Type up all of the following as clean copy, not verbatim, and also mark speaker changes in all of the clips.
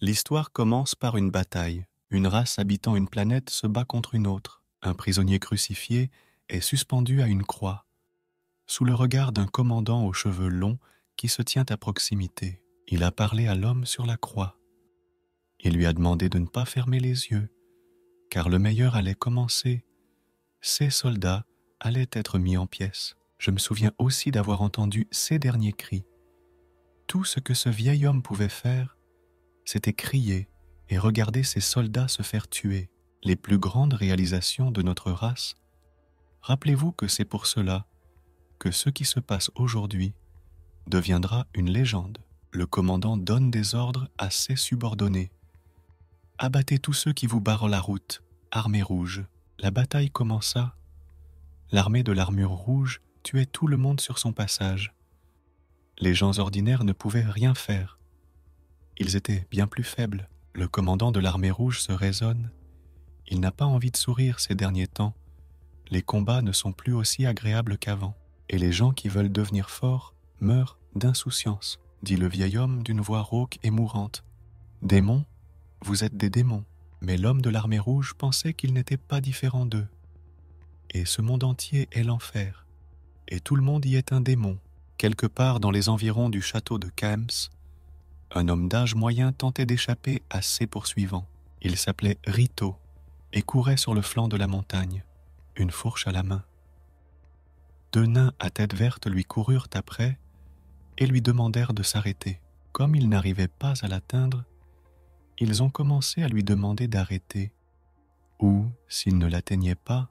Speaker 1: L'histoire commence par une bataille. Une race habitant une planète se bat contre une autre. Un prisonnier crucifié est suspendu à une croix, sous le regard d'un commandant aux cheveux longs qui se tient à proximité. Il a parlé à l'homme sur la croix. Il lui a demandé de ne pas fermer les yeux, car le meilleur allait commencer. Ces soldats allaient être mis en pièces. Je me souviens aussi d'avoir entendu ces derniers cris. Tout ce que ce vieil homme pouvait faire, c'était crier et regarder ces soldats se faire tuer. Les plus grandes réalisations de notre race. Rappelez-vous que c'est pour cela que ce qui se passe aujourd'hui deviendra une légende. Le commandant donne des ordres à ses subordonnés. Abattez tous ceux qui vous barrent la route, armée rouge. La bataille commença. L'armée de l'armure rouge tuait tout le monde sur son passage. Les gens ordinaires ne pouvaient rien faire. Ils étaient bien plus faibles. Le commandant de l'armée rouge se raisonne. Il n'a pas envie de sourire ces derniers temps. Les combats ne sont plus aussi agréables qu'avant. Et les gens qui veulent devenir forts meurent d'insouciance, dit le vieil homme d'une voix rauque et mourante. Démons, vous êtes des démons. Mais l'homme de l'armée rouge pensait qu'il n'était pas différent d'eux. Et ce monde entier est l'enfer. Et tout le monde y est un démon. Quelque part dans les environs du château de Kams, un homme d'âge moyen tentait d'échapper à ses poursuivants. Il s'appelait Rito et courait sur le flanc de la montagne, une fourche à la main. Deux nains à tête verte lui coururent après et lui demandèrent de s'arrêter. Comme ils n'arrivaient pas à l'atteindre, ils ont commencé à lui demander d'arrêter. Ou, s'ils ne l'atteignaient pas,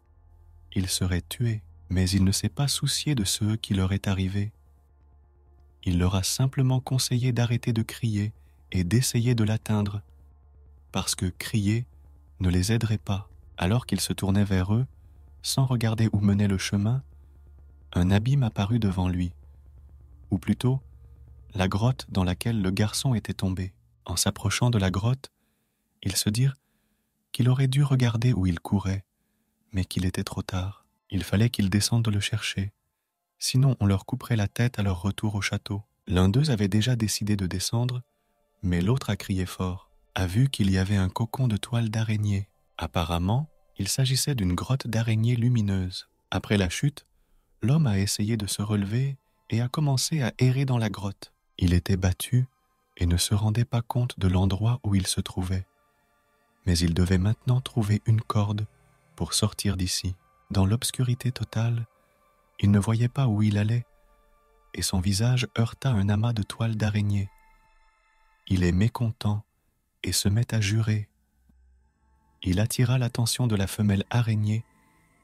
Speaker 1: il serait tué. Mais il ne s'est pas soucié de ce qui leur est arrivé. Il leur a simplement conseillé d'arrêter de crier et d'essayer de l'atteindre, parce que crier ne les aiderait pas. Alors qu'ils se tournaient vers eux, sans regarder où menait le chemin, un abîme apparut devant lui, ou plutôt la grotte dans laquelle le garçon était tombé. En s'approchant de la grotte, ils se dirent qu'il aurait dû regarder où il courait, mais qu'il était trop tard. Il fallait qu'ils descendent le chercher, sinon on leur couperait la tête à leur retour au château. L'un d'eux avait déjà décidé de descendre, mais l'autre a crié fort, a vu qu'il y avait un cocon de toile d'araignée. Apparemment, il s'agissait d'une grotte d'araignées lumineuse. Après la chute, l'homme a essayé de se relever et a commencé à errer dans la grotte. Il était battu et ne se rendait pas compte de l'endroit où il se trouvait. Mais il devait maintenant trouver une corde pour sortir d'ici. Dans l'obscurité totale, il ne voyait pas où il allait, et son visage heurta un amas de toiles d'araignée. Il est mécontent et se met à jurer. Il attira l'attention de la femelle araignée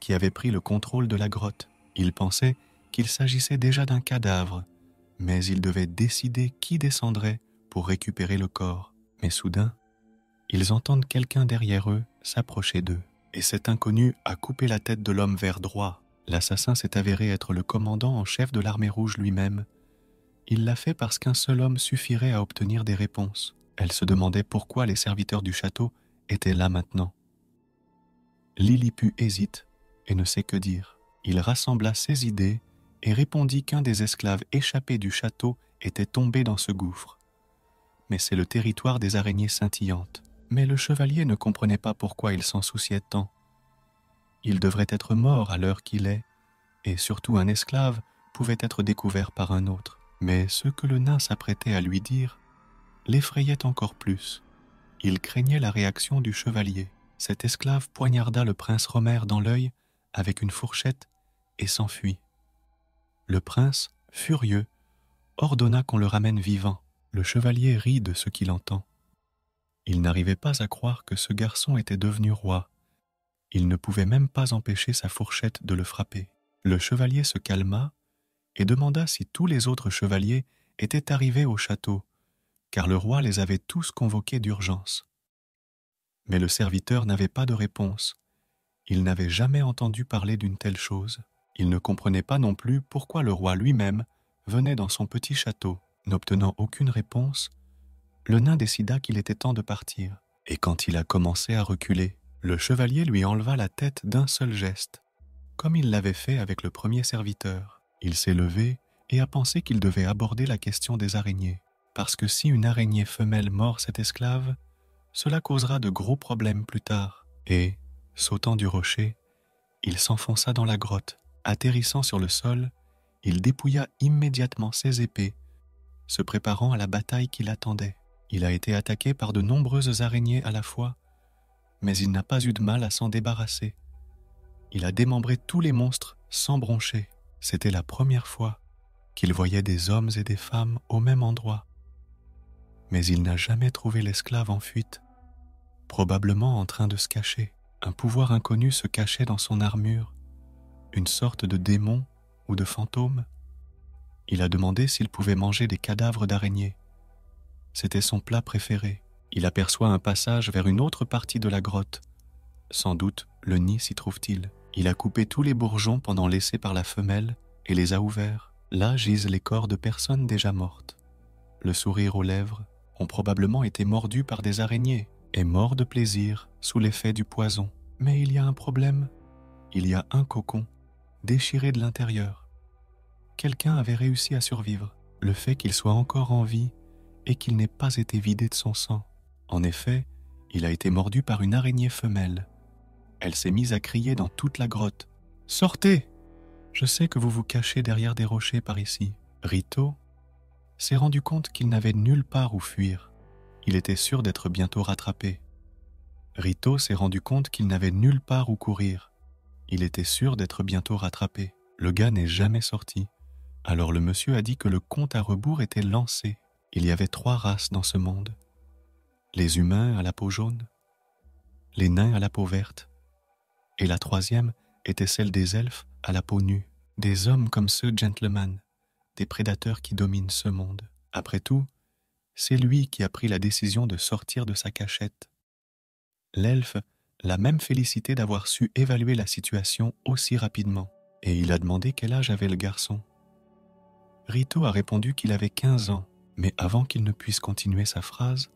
Speaker 1: qui avait pris le contrôle de la grotte. Il pensait qu'il s'agissait déjà d'un cadavre, mais il devait décider qui descendrait pour récupérer le corps. Mais soudain, ils entendent quelqu'un derrière eux s'approcher d'eux. Et cet inconnu a coupé la tête de l'homme vert droit. L'assassin s'est avéré être le commandant en chef de l'armée rouge lui-même. Il l'a fait parce qu'un seul homme suffirait à obtenir des réponses. Elle se demandait pourquoi les serviteurs du château étaient là maintenant. Lilliput hésite et ne sait que dire. Il rassembla ses idées et répondit qu'un des esclaves échappés du château était tombé dans ce gouffre. Mais c'est le territoire des araignées scintillantes. Mais le chevalier ne comprenait pas pourquoi il s'en souciait tant. Il devrait être mort à l'heure qu'il est, et surtout un esclave pouvait être découvert par un autre. Mais ce que le nain s'apprêtait à lui dire l'effrayait encore plus. Il craignait la réaction du chevalier. Cet esclave poignarda le prince Romer dans l'œil avec une fourchette et s'enfuit. Le prince, furieux, ordonna qu'on le ramène vivant. Le chevalier rit de ce qu'il entend. Il n'arrivait pas à croire que ce garçon était devenu roi. Il ne pouvait même pas empêcher sa fourchette de le frapper. Le chevalier se calma et demanda si tous les autres chevaliers étaient arrivés au château, car le roi les avait tous convoqués d'urgence. Mais le serviteur n'avait pas de réponse. Il n'avait jamais entendu parler d'une telle chose. Il ne comprenait pas non plus pourquoi le roi lui-même venait dans son petit château. N'obtenant aucune réponse, le nain décida qu'il était temps de partir. Et quand il a commencé à reculer, le chevalier lui enleva la tête d'un seul geste, comme il l'avait fait avec le premier serviteur. Il s'est levé et a pensé qu'il devait aborder la question des araignées. parce que si une araignée femelle mord cet esclave, cela causera de gros problèmes plus tard. Et, sautant du rocher, il s'enfonça dans la grotte. Atterrissant sur le sol, il dépouilla immédiatement ses épées, se préparant à la bataille qui l'attendait. Il a été attaqué par de nombreuses araignées à la fois, mais il n'a pas eu de mal à s'en débarrasser. Il a démembré tous les monstres sans broncher. C'était la première fois qu'il voyait des hommes et des femmes au même endroit. Mais il n'a jamais trouvé l'esclave en fuite, probablement en train de se cacher. Un pouvoir inconnu se cachait dans son armure, une sorte de démon ou de fantôme. Il a demandé s'il pouvait manger des cadavres d'araignées. C'était son plat préféré. Il aperçoit un passage vers une autre partie de la grotte. Sans doute, le nid s'y trouve-t-il. Il a coupé tous les bourgeons pendant laissés par la femelle et les a ouverts. Là gisent les corps de personnes déjà mortes. Le sourire aux lèvres ont probablement été mordus par des araignées et morts de plaisir sous l'effet du poison. Mais il y a un problème. Il y a un cocon, déchiré de l'intérieur. Quelqu'un avait réussi à survivre. Le fait qu'il soit encore en vie et qu'il n'ait pas été vidé de son sang. En effet, il a été mordu par une araignée femelle. Elle s'est mise à crier dans toute la grotte. « Sortez ! Je sais que vous vous cachez derrière des rochers par ici. » Rito s'est rendu compte qu'il n'avait nulle part où fuir. Il était sûr d'être bientôt rattrapé. Rito s'est rendu compte qu'il n'avait nulle part où courir. Il était sûr d'être bientôt rattrapé. Le gars n'est jamais sorti. Alors le monsieur a dit que le compte à rebours était lancé. Il y avait 3 races dans ce monde. Les humains à la peau jaune, les nains à la peau verte, et la 3e était celle des elfes à la peau nue, des hommes comme ceux gentlemen, des prédateurs qui dominent ce monde. Après tout, c'est lui qui a pris la décision de sortir de sa cachette. L'elfe l'a même félicité d'avoir su évaluer la situation aussi rapidement, et il a demandé quel âge avait le garçon. Rito a répondu qu'il avait 15 ans, mais avant qu'il ne puisse continuer sa phrase,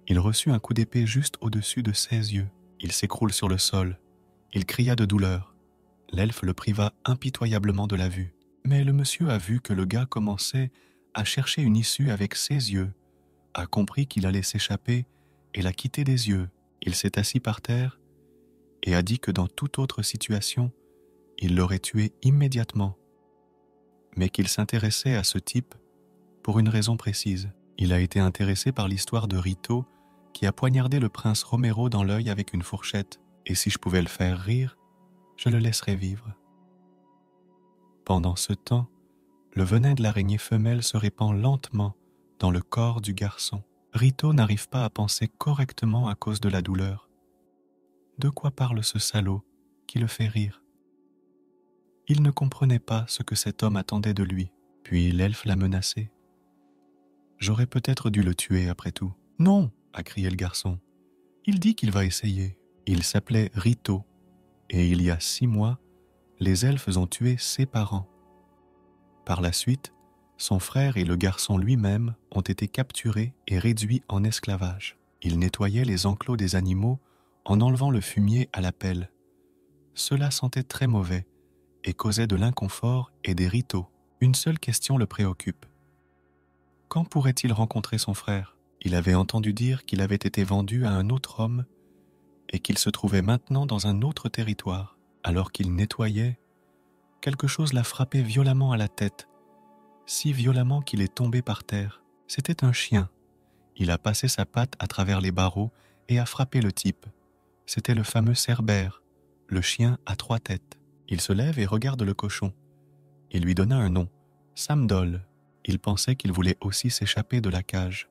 Speaker 1: il reçut un coup d'épée juste au-dessus de ses yeux. Il s'écroule sur le sol. Il cria de douleur. L'elfe le priva impitoyablement de la vue. Mais le monsieur a vu que le gars commençait à chercher une issue avec ses yeux, a compris qu'il allait s'échapper et l'a quitté des yeux. Il s'est assis par terre et a dit que dans toute autre situation, il l'aurait tué immédiatement, mais qu'il s'intéressait à ce type pour une raison précise. Il a été intéressé par l'histoire de Rito qui a poignardé le prince Romero dans l'œil avec une fourchette, et si je pouvais le faire rire, je le laisserais vivre. Pendant ce temps, le venin de l'araignée femelle se répand lentement dans le corps du garçon. Rito n'arrive pas à penser correctement à cause de la douleur. De quoi parle ce salaud qui le fait rire? Il ne comprenait pas ce que cet homme attendait de lui. Puis l'elfe l'a menacé. « J'aurais peut-être dû le tuer après tout. »« Non !» a crié le garçon. « Il dit qu'il va essayer. » Il s'appelait Rito, et il y a 6 mois, les elfes ont tué ses parents. Par la suite, son frère et le garçon lui-même ont été capturés et réduits en esclavage. Ils nettoyaient les enclos des animaux en enlevant le fumier à la pelle. Cela sentait très mauvais et causait de l'inconfort et des ritos. Une seule question le préoccupe. Quand pourrait-il rencontrer son frère? Il avait entendu dire qu'il avait été vendu à un autre homme et qu'il se trouvait maintenant dans un autre territoire. Alors qu'il nettoyait, quelque chose l'a frappé violemment à la tête, si violemment qu'il est tombé par terre. C'était un chien. Il a passé sa patte à travers les barreaux et a frappé le type. C'était le fameux Cerbère, le chien à 3 têtes. Il se lève et regarde le cochon. Il lui donna un nom, Samdol. Il pensait qu'il voulait aussi s'échapper de la cage.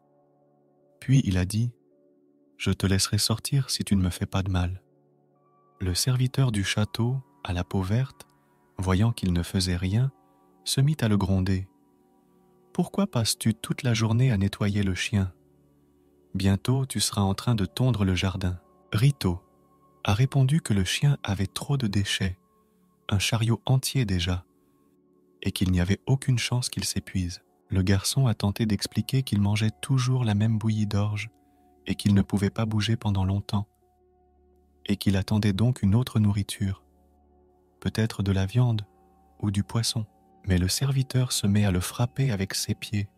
Speaker 1: Puis il a dit « Je te laisserai sortir si tu ne me fais pas de mal. » Le serviteur du château, à la peau verte, voyant qu'il ne faisait rien, se mit à le gronder. « Pourquoi passes-tu toute la journée à nettoyer le chien? Bientôt tu seras en train de tondre le jardin. » Rito a répondu que le chien avait trop de déchets, un chariot entier déjà, et qu'il n'y avait aucune chance qu'il s'épuise. Le garçon a tenté d'expliquer qu'il mangeait toujours la même bouillie d'orge et qu'il ne pouvait pas bouger pendant longtemps, et qu'il attendait donc une autre nourriture, peut-être de la viande ou du poisson. Mais le serviteur se met à le frapper avec ses pieds.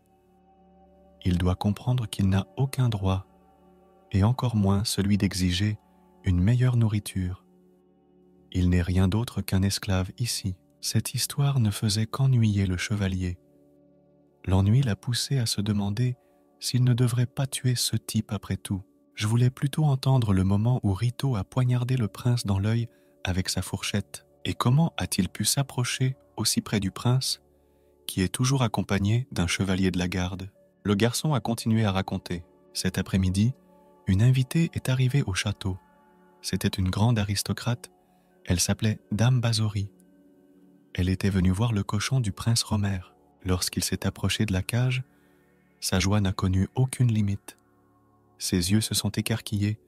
Speaker 1: Il doit comprendre qu'il n'a aucun droit, et encore moins celui d'exiger une meilleure nourriture. Il n'est rien d'autre qu'un esclave ici. Cette histoire ne faisait qu'ennuyer le chevalier. L'ennui l'a poussé à se demander s'il ne devrait pas tuer ce type après tout. Je voulais plutôt entendre le moment où Rito a poignardé le prince dans l'œil avec sa fourchette. Et comment a-t-il pu s'approcher aussi près du prince, qui est toujours accompagné d'un chevalier de la garde? Le garçon a continué à raconter. Cet après-midi, une invitée est arrivée au château. C'était une grande aristocrate. Elle s'appelait Dame Bazori. Elle était venue voir le cochon du prince Romer. Lorsqu'il s'est approché de la cage, sa joie n'a connu aucune limite. Ses yeux se sont écarquillés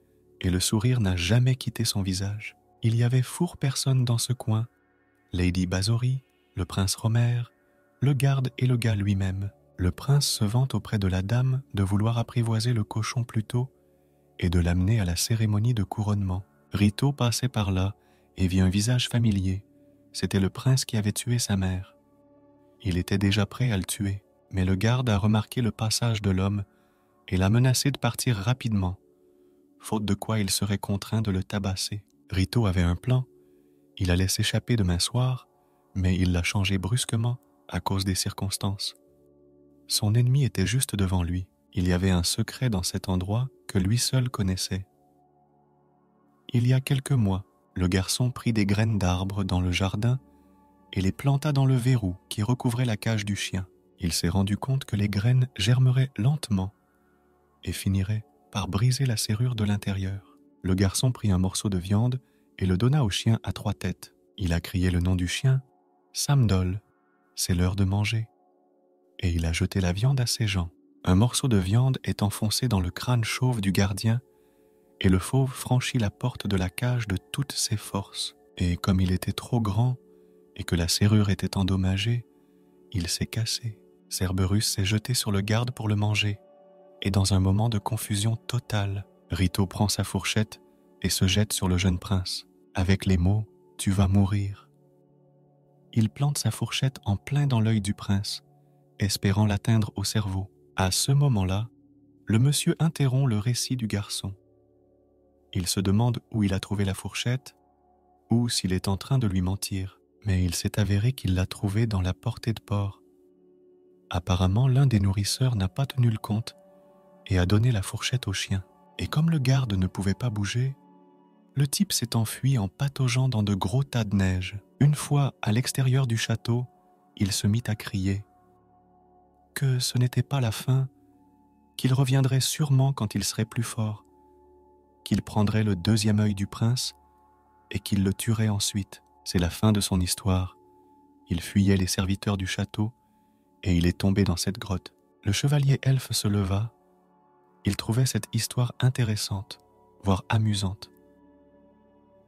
Speaker 1: et le sourire n'a jamais quitté son visage. Il y avait four personne dans ce coin. Lady Bazori, le prince Romer, le garde et le gars lui-même. Le prince se vante auprès de la dame de vouloir apprivoiser le cochon plus tôt et de l'amener à la cérémonie de couronnement. Rito passait par là et vit un visage familier. C'était le prince qui avait tué sa mère. Il était déjà prêt à le tuer, mais le garde a remarqué le passage de l'homme et l'a menacé de partir rapidement, faute de quoi il serait contraint de le tabasser. Rito avait un plan. Il allait s'échapper demain soir, mais il l'a changé brusquement à cause des circonstances. Son ennemi était juste devant lui. Il y avait un secret dans cet endroit que lui seul connaissait. Il y a quelques mois, le garçon prit des graines d'arbres dans le jardin et les planta dans le verrou qui recouvrait la cage du chien. Il s'est rendu compte que les graines germeraient lentement et finiraient par briser la serrure de l'intérieur. Le garçon prit un morceau de viande et le donna au chien à 3 têtes. Il a crié le nom du chien, Samdol, c'est l'heure de manger. Et il a jeté la viande à ses gens. Un morceau de viande est enfoncé dans le crâne chauve du gardien et le fauve franchit la porte de la cage de toutes ses forces. Et comme il était trop grand et que la serrure était endommagée, il s'est cassé. Cerberus s'est jeté sur le garde pour le manger. Et dans un moment de confusion totale, Rito prend sa fourchette et se jette sur le jeune prince, avec les mots « Tu vas mourir ». Il plante sa fourchette en plein dans l'œil du prince, espérant l'atteindre au cerveau. À ce moment-là, le monsieur interrompt le récit du garçon. Il se demande où il a trouvé la fourchette, ou s'il est en train de lui mentir, mais il s'est avéré qu'il l'a trouvée dans la portée de porc. Apparemment, l'un des nourrisseurs n'a pas tenu le compte et a donné la fourchette au chien. Et comme le garde ne pouvait pas bouger, le type s'est enfui en pataugeant dans de gros tas de neige. Une fois à l'extérieur du château, il se mit à crier que ce n'était pas la fin, qu'il reviendrait sûrement quand il serait plus fort, qu'il prendrait le 2e œil du prince et qu'il le tuerait ensuite. C'est la fin de son histoire. Il fuyait les serviteurs du château et il est tombé dans cette grotte. Le chevalier elfe se leva. Il trouvait cette histoire intéressante, voire amusante.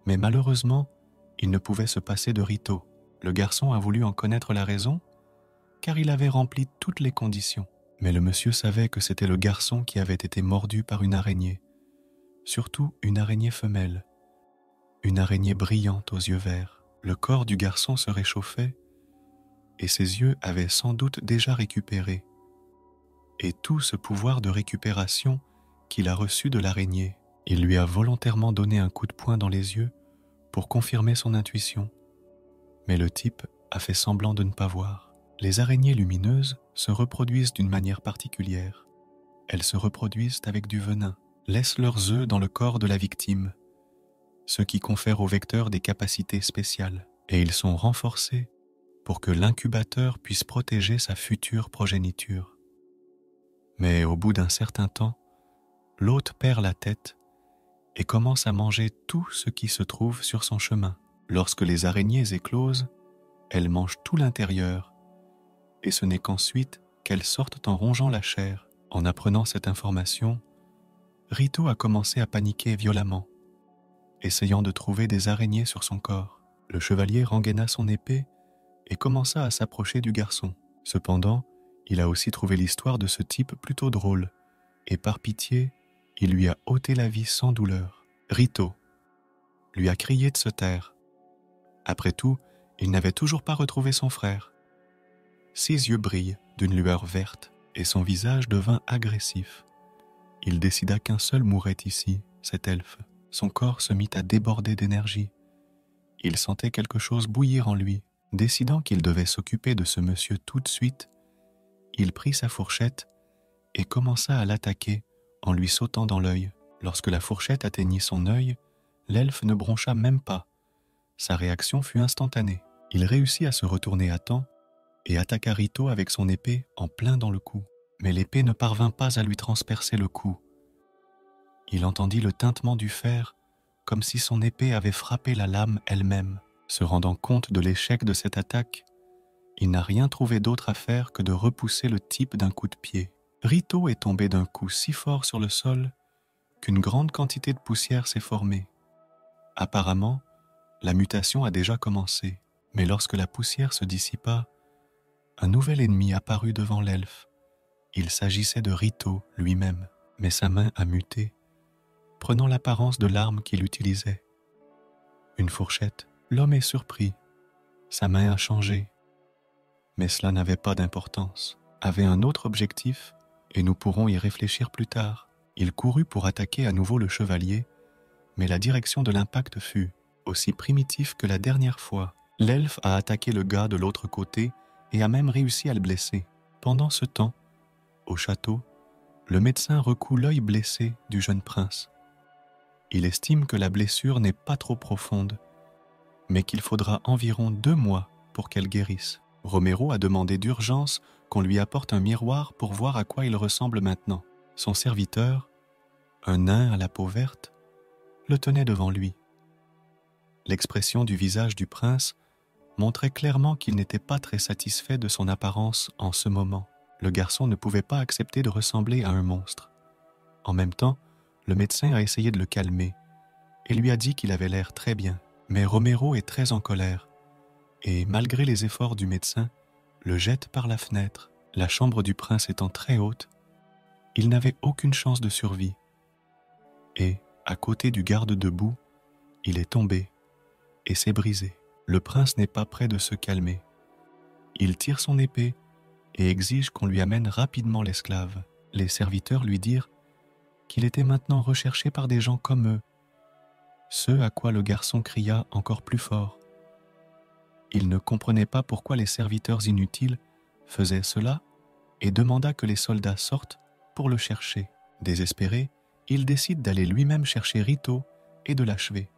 Speaker 1: Mais malheureusement, il ne pouvait se passer de Rito. Le garçon a voulu en connaître la raison, car il avait rempli toutes les conditions. Mais le monsieur savait que c'était le garçon qui avait été mordu par une araignée, surtout une araignée femelle, une araignée brillante aux yeux verts. Le corps du garçon se réchauffait, et ses yeux avaient sans doute déjà récupéré. Et tout ce pouvoir de récupération qu'il a reçu de l'araignée, il lui a volontairement donné un coup de poing dans les yeux pour confirmer son intuition. Mais le type a fait semblant de ne pas voir. Les araignées lumineuses se reproduisent d'une manière particulière. Elles se reproduisent avec du venin, laissent leurs œufs dans le corps de la victime, ce qui confère au vecteur des capacités spéciales, et ils sont renforcés pour que l'incubateur puisse protéger sa future progéniture. Mais au bout d'un certain temps, l'hôte perd la tête et commence à manger tout ce qui se trouve sur son chemin. Lorsque les araignées éclosent, elles mangent tout l'intérieur, et ce n'est qu'ensuite qu'elles sortent en rongeant la chair. En apprenant cette information, Rito a commencé à paniquer violemment, essayant de trouver des araignées sur son corps. Le chevalier rengaina son épée et commença à s'approcher du garçon. Cependant, il a aussi trouvé l'histoire de ce type plutôt drôle, et par pitié, il lui a ôté la vie sans douleur. Rito lui a crié de se taire. Après tout, il n'avait toujours pas retrouvé son frère. Ses yeux brillent d'une lueur verte. et son visage devint agressif. Il décida qu'un seul mourrait ici, cet elfe. Son corps se mit à déborder d'énergie. Il sentait quelque chose bouillir en lui. Décidant qu'il devait s'occuper de ce monsieur tout de suite, il prit sa fourchette et commença à l'attaquer en lui sautant dans l'œil. Lorsque la fourchette atteignit son œil, l'elfe ne broncha même pas. Sa réaction fut instantanée. Il réussit à se retourner à temps et attaqua Rito avec son épée en plein dans le cou. Mais l'épée ne parvint pas à lui transpercer le cou. Il entendit le tintement du fer comme si son épée avait frappé la lame elle-même. Se rendant compte de l'échec de cette attaque, il n'a rien trouvé d'autre à faire que de repousser le type d'un coup de pied. Rito est tombé d'un coup si fort sur le sol qu'une grande quantité de poussière s'est formée. Apparemment, la mutation a déjà commencé, mais lorsque la poussière se dissipa, un nouvel ennemi apparut devant l'elfe. Il s'agissait de Rito lui-même, mais sa main a muté, prenant l'apparence de l'arme qu'il utilisait. Une fourchette. L'homme est surpris. Sa main a changé. Mais cela n'avait pas d'importance. Avait un autre objectif, et nous pourrons y réfléchir plus tard. Il courut pour attaquer à nouveau le chevalier, mais la direction de l'impact fut aussi primitive que la dernière fois. L'elfe a attaqué le gars de l'autre côté et a même réussi à le blesser. Pendant ce temps, au château, le médecin recoue l'œil blessé du jeune prince. Il estime que la blessure n'est pas trop profonde, mais qu'il faudra environ 2 mois pour qu'elle guérisse. Romero a demandé d'urgence qu'on lui apporte un miroir pour voir à quoi il ressemble maintenant. Son serviteur, un nain à la peau verte, le tenait devant lui. L'expression du visage du prince montrait clairement qu'il n'était pas très satisfait de son apparence en ce moment. Le garçon ne pouvait pas accepter de ressembler à un monstre. En même temps, le médecin a essayé de le calmer et lui a dit qu'il avait l'air très bien. Mais Romero est très en colère et, malgré les efforts du médecin, le jette par la fenêtre. La chambre du prince étant très haute, il n'avait aucune chance de survie. Et, à côté du garde debout, il est tombé et s'est brisé. Le prince n'est pas près de se calmer. Il tire son épée et exige qu'on lui amène rapidement l'esclave. Les serviteurs lui dirent qu'il était maintenant recherché par des gens comme eux, ce à quoi le garçon cria encore plus fort. Il ne comprenait pas pourquoi les serviteurs inutiles faisaient cela et demanda que les soldats sortent pour le chercher. Désespéré, il décide d'aller lui-même chercher Rito et de l'achever.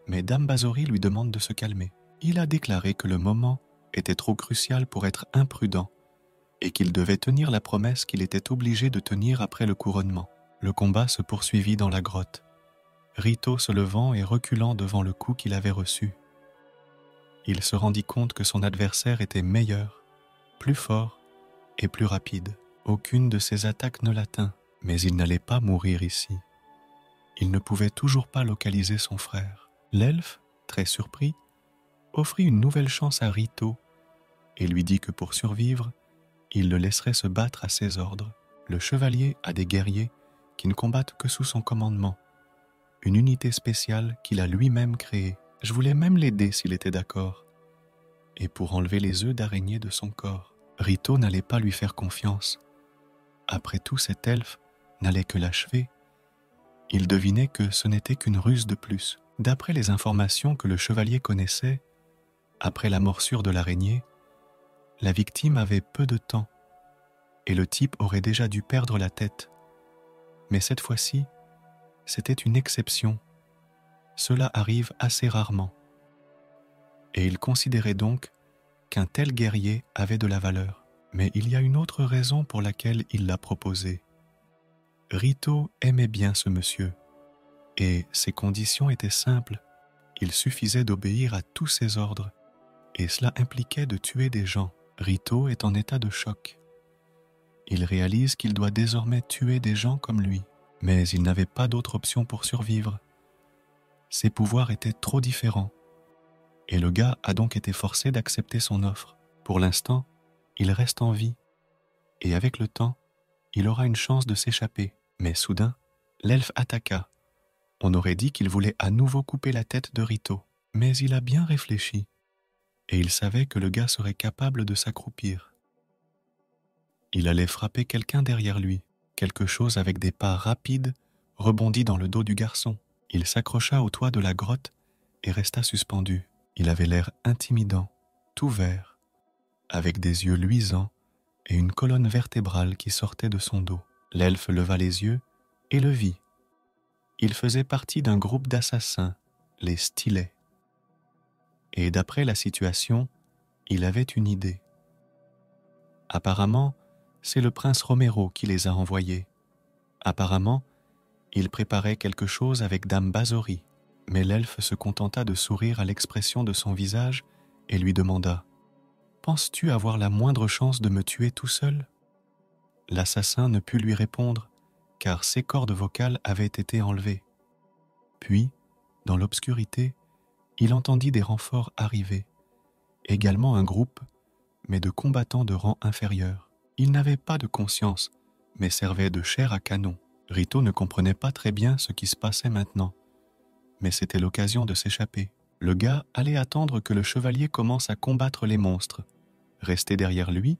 Speaker 1: Mais Dame Bazori lui demande de se calmer. Il a déclaré que le moment était trop crucial pour être imprudent et qu'il devait tenir la promesse qu'il était obligé de tenir après le couronnement. Le combat se poursuivit dans la grotte, Rito se levant et reculant devant le coup qu'il avait reçu. Il se rendit compte que son adversaire était meilleur, plus fort et plus rapide. Aucune de ses attaques ne l'atteint, mais il n'allait pas mourir ici. Il ne pouvait toujours pas localiser son frère. L'elfe, très surpris, offrit une nouvelle chance à Rito et lui dit que pour survivre, il le laisserait se battre à ses ordres. Le chevalier a des guerriers qui ne combattent que sous son commandement, une unité spéciale qu'il a lui-même créée. Je voulais même l'aider s'il était d'accord, et pour enlever les œufs d'araignée de son corps. Rito n'allait pas lui faire confiance. Après tout, cet elfe n'allait que l'achever. Il devinait que ce n'était qu'une ruse de plus. D'après les informations que le chevalier connaissait, après la morsure de l'araignée, la victime avait peu de temps, et le type aurait déjà dû perdre la tête. Mais cette fois-ci, c'était une exception. Cela arrive assez rarement. Et il considérait donc qu'un tel guerrier avait de la valeur. Mais il y a une autre raison pour laquelle il l'a proposé. Rito aimait bien ce monsieur, et ses conditions étaient simples. Il suffisait d'obéir à tous ses ordres, et cela impliquait de tuer des gens. Rito est en état de choc. Il réalise qu'il doit désormais tuer des gens comme lui, mais il n'avait pas d'autre option pour survivre. Ses pouvoirs étaient trop différents, et le gars a donc été forcé d'accepter son offre. Pour l'instant, il reste en vie, et avec le temps, il aura une chance de s'échapper. Mais soudain, l'elfe attaqua. On aurait dit qu'il voulait à nouveau couper la tête de Rito, mais il a bien réfléchi, et il savait que le gars serait capable de s'accroupir. Il allait frapper quelqu'un derrière lui. Quelque chose avec des pas rapides rebondit dans le dos du garçon. Il s'accrocha au toit de la grotte et resta suspendu. Il avait l'air intimidant, tout vert, avec des yeux luisants et une colonne vertébrale qui sortait de son dos. L'elfe leva les yeux et le vit. Il faisait partie d'un groupe d'assassins, les Stylets. Et d'après la situation, il avait une idée. Apparemment, c'est le prince Romero qui les a envoyés. Apparemment, il préparait quelque chose avec Dame Bazori. Mais l'elfe se contenta de sourire à l'expression de son visage et lui demanda « Penses-tu avoir la moindre chance de me tuer tout seul ?» L'assassin ne put lui répondre, car ses cordes vocales avaient été enlevées. Puis, dans l'obscurité, il entendit des renforts arriver, également un groupe, mais de combattants de rang inférieur. Ils n'avaient pas de conscience, mais servaient de chair à canon. Rito ne comprenait pas très bien ce qui se passait maintenant, mais c'était l'occasion de s'échapper. Le gars allait attendre que le chevalier commence à combattre les monstres, rester derrière lui,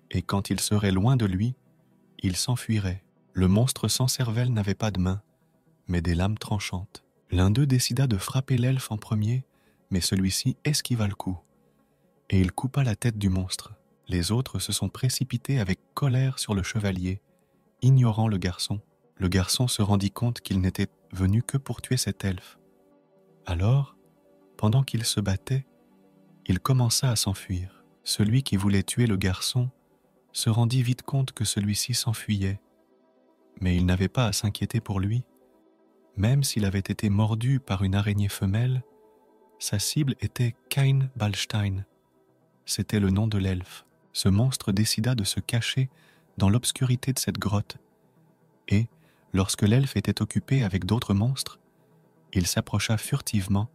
Speaker 1: et quand il serait loin de lui, il s'enfuirait. Le monstre sans cervelle n'avait pas de main, mais des lames tranchantes. L'un d'eux décida de frapper l'elfe en premier, mais celui-ci esquiva le coup, et il coupa la tête du monstre. Les autres se sont précipités avec colère sur le chevalier, ignorant le garçon. Le garçon se rendit compte qu'il n'était venu que pour tuer cet elfe. Alors, pendant qu'il se battait, il commença à s'enfuir. Celui qui voulait tuer le garçon se rendit vite compte que celui-ci s'enfuyait. Mais il n'avait pas à s'inquiéter pour lui. Même s'il avait été mordu par une araignée femelle, sa cible était Kain Ballstein. C'était le nom de l'elfe. Ce monstre décida de se cacher dans l'obscurité de cette grotte. Et, lorsque l'elfe était occupé avec d'autres monstres, il s'approcha furtivement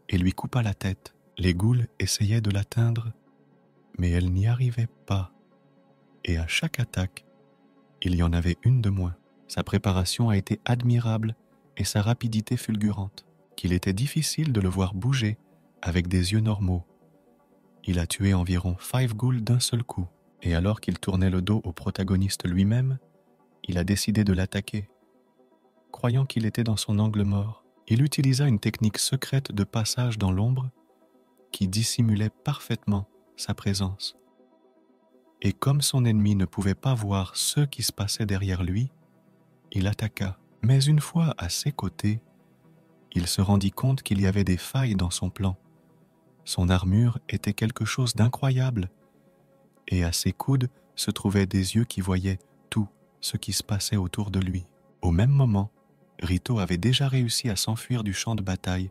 Speaker 1: et lui coupa la tête. Les ghouls essayaient de l'atteindre, mais elles n'y arrivaient pas. Et à chaque attaque, il y en avait une de moins. Sa préparation a été admirable et sa rapidité fulgurante, qu'il était difficile de le voir bouger avec des yeux normaux. Il a tué environ 5 ghouls d'un seul coup, et alors qu'il tournait le dos au protagoniste lui-même, il a décidé de l'attaquer. Croyant qu'il était dans son angle mort, il utilisa une technique secrète de passage dans l'ombre qui dissimulait parfaitement sa présence. Et comme son ennemi ne pouvait pas voir ce qui se passait derrière lui, il attaqua. Mais une fois à ses côtés, il se rendit compte qu'il y avait des failles dans son plan. Son armure était quelque chose d'incroyable, et à ses coudes se trouvaient des yeux qui voyaient tout ce qui se passait autour de lui. Au même moment, Rito avait déjà réussi à s'enfuir du champ de bataille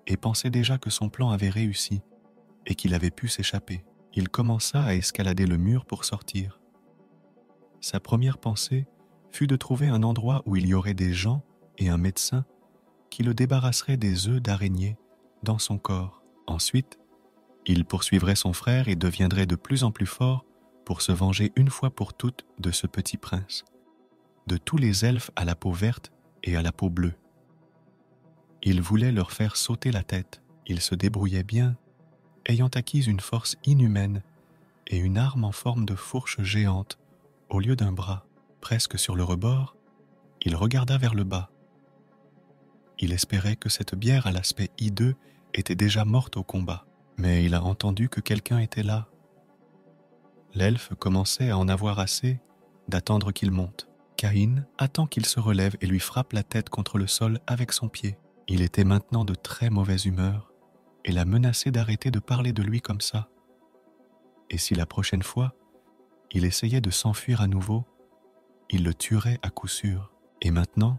Speaker 1: et pensait déjà que son plan avait réussi et qu'il avait pu s'échapper. Il commença à escalader le mur pour sortir. Sa première pensée fut de trouver un endroit où il y aurait des gens et un médecin qui le débarrasseraient des œufs d'araignée dans son corps. Ensuite, il poursuivrait son frère et deviendrait de plus en plus fort pour se venger une fois pour toutes de ce petit prince, de tous les elfes à la peau verte et à la peau bleue. Il voulait leur faire sauter la tête. Il se débrouillait bien, ayant acquis une force inhumaine et une arme en forme de fourche géante au lieu d'un bras. Presque sur le rebord, il regarda vers le bas. Il espérait que cette bière à l'aspect hideux était déjà morte au combat, mais il a entendu que quelqu'un était là. L'elfe commençait à en avoir assez d'attendre qu'il monte. Caïn attend qu'il se relève et lui frappe la tête contre le sol avec son pied. Il était maintenant de très mauvaise humeur et l'a menacé d'arrêter de parler de lui comme ça. Et si la prochaine fois, il essayait de s'enfuir à nouveau, il le tuerait à coup sûr. Et maintenant,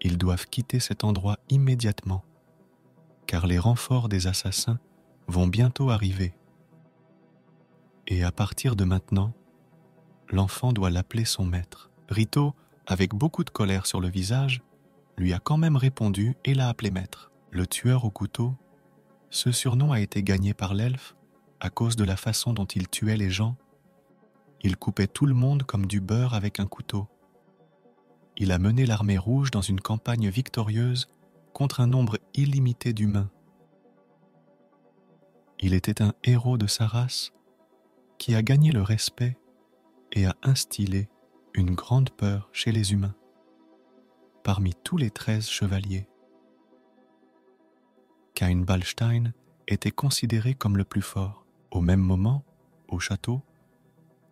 Speaker 1: ils doivent quitter cet endroit immédiatement, car les renforts des assassins vont bientôt arriver. Et à partir de maintenant, l'enfant doit l'appeler son maître. Rito, avec beaucoup de colère sur le visage, lui a quand même répondu et l'a appelé maître. Le tueur au couteau, ce surnom a été gagné par l'elfe à cause de la façon dont il tuait les gens. Il coupait tout le monde comme du beurre avec un couteau. Il a mené l'armée rouge dans une campagne victorieuse contre un nombre illimité d'humains. Il était un héros de sa race qui a gagné le respect et a instillé une grande peur chez les humains. Parmi tous les 13 chevaliers, Cain Ballstein était considéré comme le plus fort. Au même moment, au château,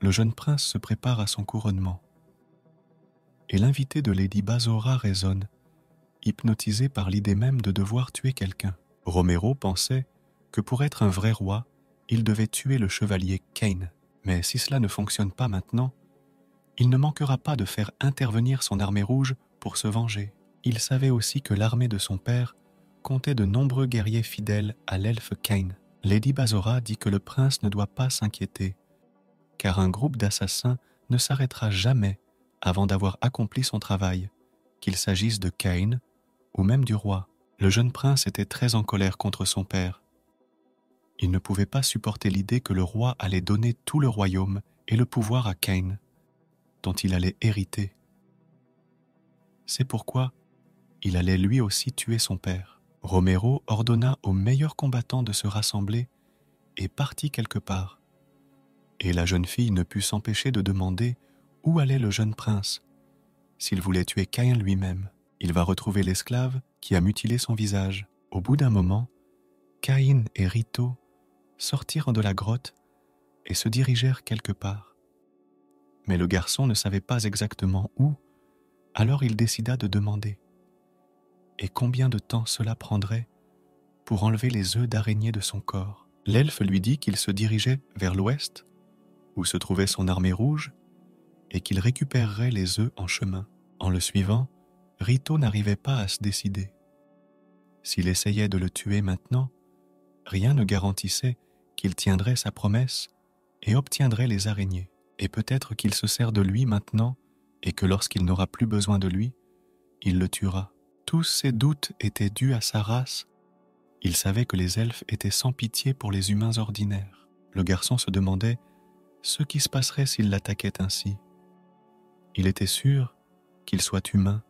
Speaker 1: le jeune prince se prépare à son couronnement. Et l'invité de Lady Bazora raisonne, hypnotisé par l'idée même de devoir tuer quelqu'un. Romero pensait que pour être un vrai roi, il devait tuer le chevalier Cain. Mais si cela ne fonctionne pas maintenant, il ne manquera pas de faire intervenir son armée rouge pour se venger. Il savait aussi que l'armée de son père comptait de nombreux guerriers fidèles à l'elfe Cain. Lady Bazora dit que le prince ne doit pas s'inquiéter, car un groupe d'assassins ne s'arrêtera jamais avant d'avoir accompli son travail, qu'il s'agisse de Cain ou même du roi. Le jeune prince était très en colère contre son père. Il ne pouvait pas supporter l'idée que le roi allait donner tout le royaume et le pouvoir à Cain, dont il allait hériter. C'est pourquoi il allait lui aussi tuer son père. Romero ordonna aux meilleurs combattants de se rassembler et partit quelque part. Et la jeune fille ne put s'empêcher de demander où allait le jeune prince, s'il voulait tuer Cain lui-même. Il va retrouver l'esclave qui a mutilé son visage. Au bout d'un moment, Cain et Rito sortirent de la grotte et se dirigèrent quelque part. Mais le garçon ne savait pas exactement où, alors il décida de demander. Et combien de temps cela prendrait pour enlever les œufs d'araignée de son corps? L'elfe lui dit qu'il se dirigeait vers l'ouest, où se trouvait son armée rouge, et qu'il récupérerait les œufs en chemin. En le suivant, Rito n'arrivait pas à se décider. S'il essayait de le tuer maintenant, rien ne garantissait qu'il tiendrait sa promesse et obtiendrait les araignées. Et peut-être qu'il se sert de lui maintenant et que lorsqu'il n'aura plus besoin de lui, il le tuera. Tous ses doutes étaient dus à sa race. Il savait que les elfes étaient sans pitié pour les humains ordinaires. Le garçon se demandait ce qui se passerait s'il l'attaquait ainsi. Il était sûr, qu'il soit humain,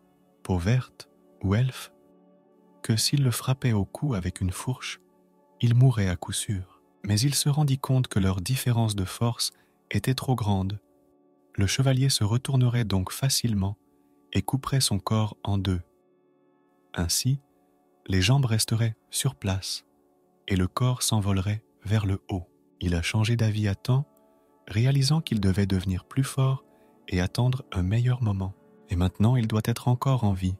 Speaker 1: peau verte ou elfe, que s'il le frappait au cou avec une fourche, il mourrait à coup sûr. Mais il se rendit compte que leur différence de force était trop grande. Le chevalier se retournerait donc facilement et couperait son corps en deux. Ainsi, les jambes resteraient sur place et le corps s'envolerait vers le haut. Il a changé d'avis à temps, réalisant qu'il devait devenir plus fort et attendre un meilleur moment. Et maintenant, il doit être encore en vie.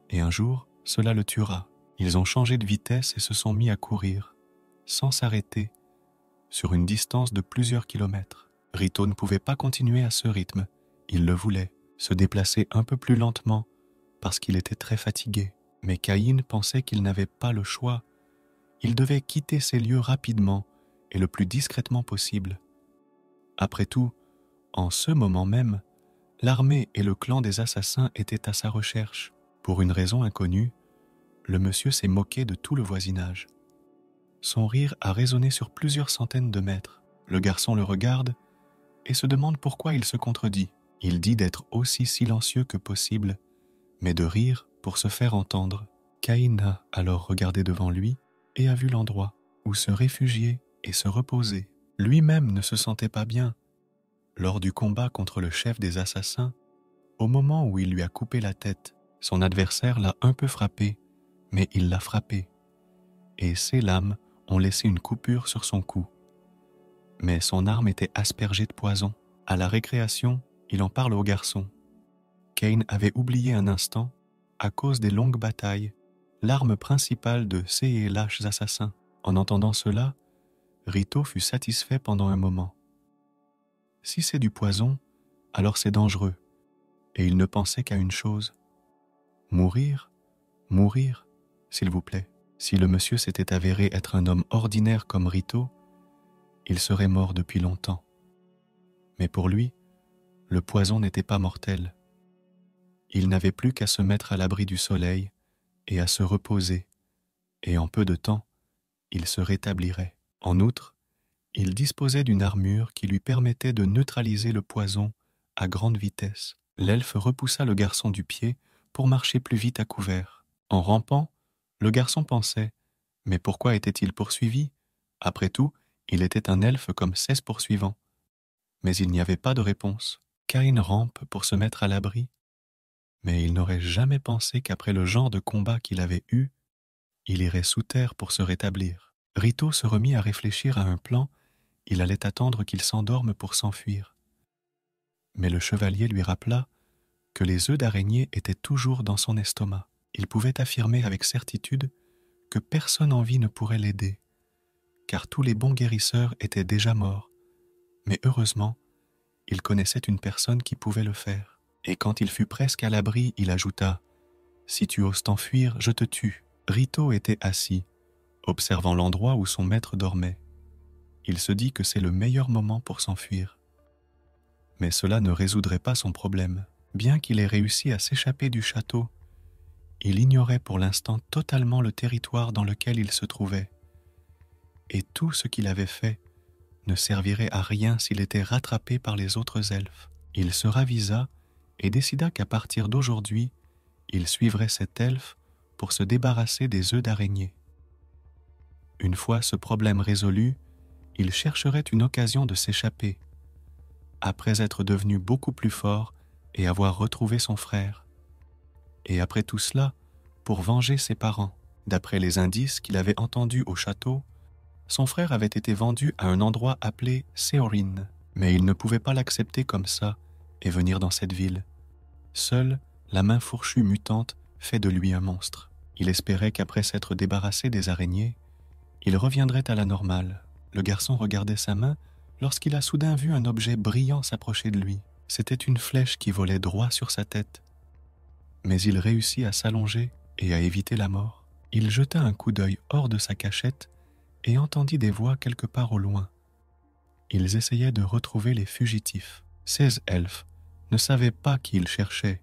Speaker 1: Et un jour, cela le tuera. Ils ont changé de vitesse et se sont mis à courir, sans s'arrêter, sur une distance de plusieurs kilomètres. Rito ne pouvait pas continuer à ce rythme. Il le voulait, se déplacer un peu plus lentement, parce qu'il était très fatigué. Mais Caïn pensait qu'il n'avait pas le choix. Il devait quitter ces lieux rapidement et le plus discrètement possible. Après tout, en ce moment même, l'armée et le clan des assassins étaient à sa recherche. Pour une raison inconnue, le monsieur s'est moqué de tout le voisinage. Son rire a résonné sur plusieurs centaines de mètres. Le garçon le regarde et se demande pourquoi il se contredit. Il dit d'être aussi silencieux que possible, mais de rire pour se faire entendre. Caïn a alors regardé devant lui et a vu l'endroit où se réfugier et se reposer. Lui-même ne se sentait pas bien. Lors du combat contre le chef des assassins, au moment où il lui a coupé la tête, son adversaire l'a un peu frappé, mais il l'a frappé, et ses lames ont laissé une coupure sur son cou. Mais son arme était aspergée de poison. À la récréation, il en parle au garçon. Cain avait oublié un instant, à cause des longues batailles, l'arme principale de ces lâches assassins. En entendant cela, Rito fut satisfait pendant un moment. Si c'est du poison, alors c'est dangereux, et il ne pensait qu'à une chose. Mourir, mourir, s'il vous plaît. Si le monsieur s'était avéré être un homme ordinaire comme Rito, il serait mort depuis longtemps. Mais pour lui, le poison n'était pas mortel. Il n'avait plus qu'à se mettre à l'abri du soleil et à se reposer, et en peu de temps, il se rétablirait. En outre, il disposait d'une armure qui lui permettait de neutraliser le poison à grande vitesse. L'elfe repoussa le garçon du pied pour marcher plus vite à couvert. En rampant, le garçon pensait « Mais pourquoi était-il poursuivi ? Après tout, il était un elfe comme 16 poursuivants. » Mais il n'y avait pas de réponse. Caïn rampe pour se mettre à l'abri, mais il n'aurait jamais pensé qu'après le genre de combat qu'il avait eu, il irait sous terre pour se rétablir. Rito se remit à réfléchir à un plan. Il allait attendre qu'il s'endorme pour s'enfuir. Mais le chevalier lui rappela que les œufs d'araignée étaient toujours dans son estomac. Il pouvait affirmer avec certitude que personne en vie ne pourrait l'aider, car tous les bons guérisseurs étaient déjà morts. Mais heureusement, il connaissait une personne qui pouvait le faire. Et quand il fut presque à l'abri, il ajouta « Si tu oses t'enfuir, je te tue ». Rito était assis, observant l'endroit où son maître dormait. Il se dit que c'est le meilleur moment pour s'enfuir. Mais cela ne résoudrait pas son problème. Bien qu'il ait réussi à s'échapper du château, il ignorait pour l'instant totalement le territoire dans lequel il se trouvait. Et tout ce qu'il avait fait ne servirait à rien s'il était rattrapé par les autres elfes. Il se ravisa et décida qu'à partir d'aujourd'hui, il suivrait cet elfe pour se débarrasser des œufs d'araignée. Une fois ce problème résolu, il chercherait une occasion de s'échapper, après être devenu beaucoup plus fort et avoir retrouvé son frère. Et après tout cela, pour venger ses parents. D'après les indices qu'il avait entendus au château, son frère avait été vendu à un endroit appelé Seorin, mais il ne pouvait pas l'accepter comme ça et venir dans cette ville. Seule la main fourchue mutante fait de lui un monstre. Il espérait qu'après s'être débarrassé des araignées, il reviendrait à la normale. Le garçon regardait sa main lorsqu'il a soudain vu un objet brillant s'approcher de lui. C'était une flèche qui volait droit sur sa tête. Mais il réussit à s'allonger et à éviter la mort. Il jeta un coup d'œil hors de sa cachette et entendit des voix quelque part au loin. Ils essayaient de retrouver les fugitifs. 16 elfes ne savaient pas qui ils cherchaient,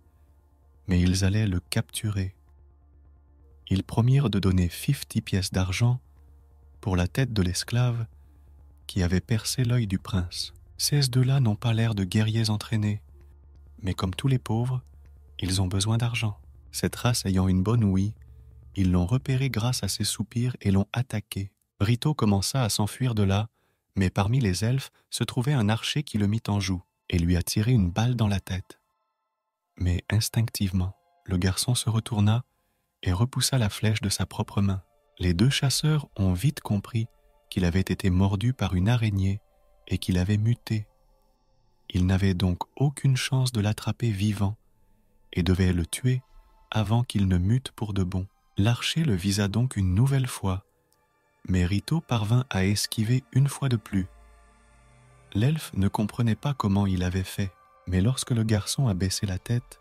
Speaker 1: mais ils allaient le capturer. Ils promirent de donner 50 pièces d'argent pour la tête de l'esclave qui avait percé l'œil du prince. Ces deux-là n'ont pas l'air de guerriers entraînés, mais comme tous les pauvres, ils ont besoin d'argent. Cette race ayant une bonne ouïe, ils l'ont repéré grâce à ses soupirs et l'ont attaqué. Rito commença à s'enfuir de là, mais parmi les elfes se trouvait un archer qui le mit en joue et lui a tiré une balle dans la tête. Mais instinctivement, le garçon se retourna et repoussa la flèche de sa propre main. Les deux chasseurs ont vite compris qu'il avait été mordu par une araignée et qu'il avait muté. Ils n'avaient donc aucune chance de l'attraper vivant et devaient le tuer avant qu'il ne mute pour de bon. L'archer le visa donc une nouvelle fois, mais Rito parvint à esquiver une fois de plus. L'elfe ne comprenait pas comment il avait fait, mais lorsque le garçon a baissé la tête,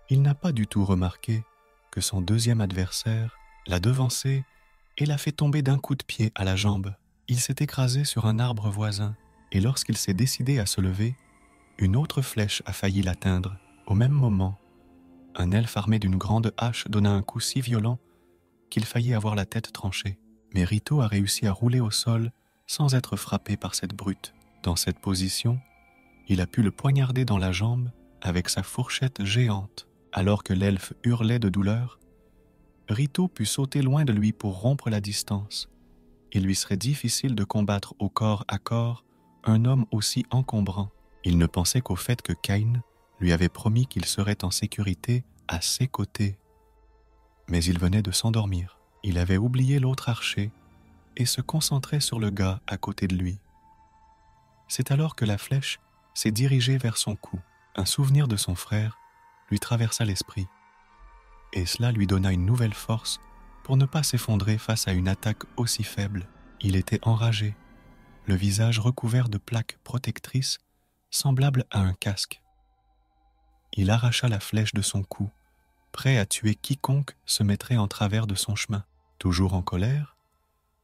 Speaker 1: il n'a pas du tout remarqué que son deuxième adversaire l'a devancé et l'a fait tomber d'un coup de pied à la jambe. Il s'est écrasé sur un arbre voisin, et lorsqu'il s'est décidé à se lever, une autre flèche a failli l'atteindre. Au même moment, un elfe armé d'une grande hache donna un coup si violent qu'il faillit avoir la tête tranchée. Mais Rito a réussi à rouler au sol sans être frappé par cette brute. Dans cette position, il a pu le poignarder dans la jambe avec sa fourchette géante. Alors que l'elfe hurlait de douleur, Rito put sauter loin de lui pour rompre la distance. Il lui serait difficile de combattre au corps à corps un homme aussi encombrant. Il ne pensait qu'au fait que Caïn lui avait promis qu'il serait en sécurité à ses côtés. Mais il venait de s'endormir. Il avait oublié l'autre archer et se concentrait sur le gars à côté de lui. C'est alors que la flèche s'est dirigée vers son cou. Un souvenir de son frère lui traversa l'esprit. Et cela lui donna une nouvelle force pour ne pas s'effondrer face à une attaque aussi faible. Il était enragé, le visage recouvert de plaques protectrices semblables à un casque. Il arracha la flèche de son cou, prêt à tuer quiconque se mettrait en travers de son chemin. Toujours en colère,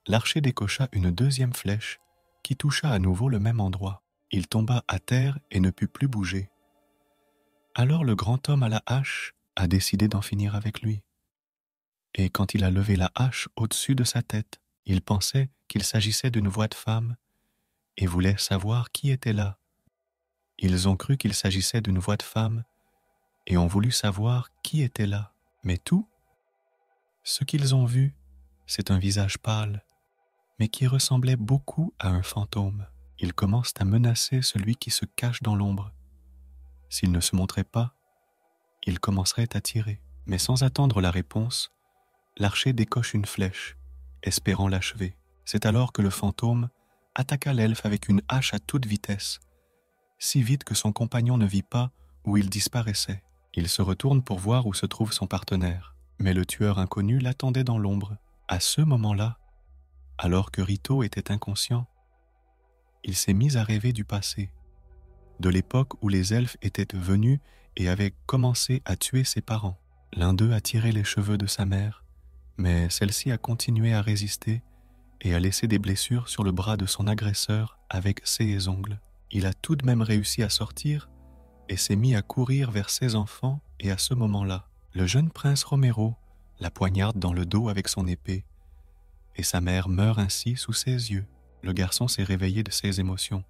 Speaker 1: l'archer décocha une deuxième flèche qui toucha à nouveau le même endroit. Il tomba à terre et ne put plus bouger. Alors le grand homme à la hache a décidé d'en finir avec lui. Et quand il a levé la hache au-dessus de sa tête, il pensait qu'il s'agissait d'une voix de femme et voulait savoir qui était là. Ils ont cru qu'il s'agissait d'une voix de femme et ont voulu savoir qui était là. Mais tout, ce qu'ils ont vu, c'est un visage pâle, mais qui ressemblait beaucoup à un fantôme. Ils commencent à menacer celui qui se cache dans l'ombre. S'il ne se montrait pas, ils commenceraient à tirer. Mais sans attendre la réponse, l'archer décoche une flèche, espérant l'achever. C'est alors que le fantôme attaqua l'elfe avec une hache à toute vitesse, si vite que son compagnon ne vit pas où il disparaissait. Il se retourne pour voir où se trouve son partenaire, mais le tueur inconnu l'attendait dans l'ombre. À ce moment-là, alors que Rito était inconscient, il s'est mis à rêver du passé, de l'époque où les elfes étaient venus et avaient commencé à tuer ses parents. L'un d'eux a tiré les cheveux de sa mère, mais celle-ci a continué à résister et a laissé des blessures sur le bras de son agresseur avec ses ongles. Il a tout de même réussi à sortir et s'est mis à courir vers ses enfants, et à ce moment-là, le jeune prince Romero la poignarde dans le dos avec son épée, et sa mère meurt ainsi sous ses yeux. Le garçon s'est réveillé de ses émotions.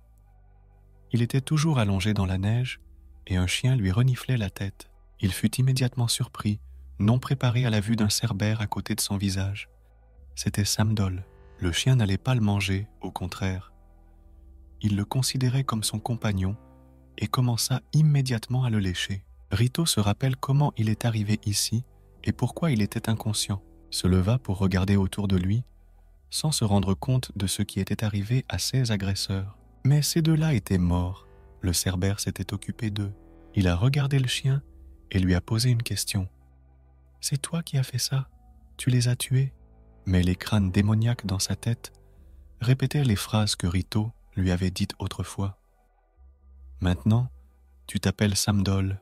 Speaker 1: Il était toujours allongé dans la neige, et un chien lui reniflait la tête. Il fut immédiatement surpris, non préparé à la vue d'un cerbère à côté de son visage. C'était Samdol. Le chien n'allait pas le manger, au contraire. Il le considérait comme son compagnon et commença immédiatement à le lécher. Rito se rappelle comment il est arrivé ici et pourquoi il était inconscient. Se leva pour regarder autour de lui, sans se rendre compte de ce qui était arrivé à ses agresseurs. Mais ces deux-là étaient morts. Le cerbère s'était occupé d'eux. Il a regardé le chien et lui a posé une question. « C'est toi qui as fait ça? Tu les as tués ?» Mais les crânes démoniaques dans sa tête répétaient les phrases que Rito lui avait dites autrefois. « Maintenant, tu t'appelles Samdol,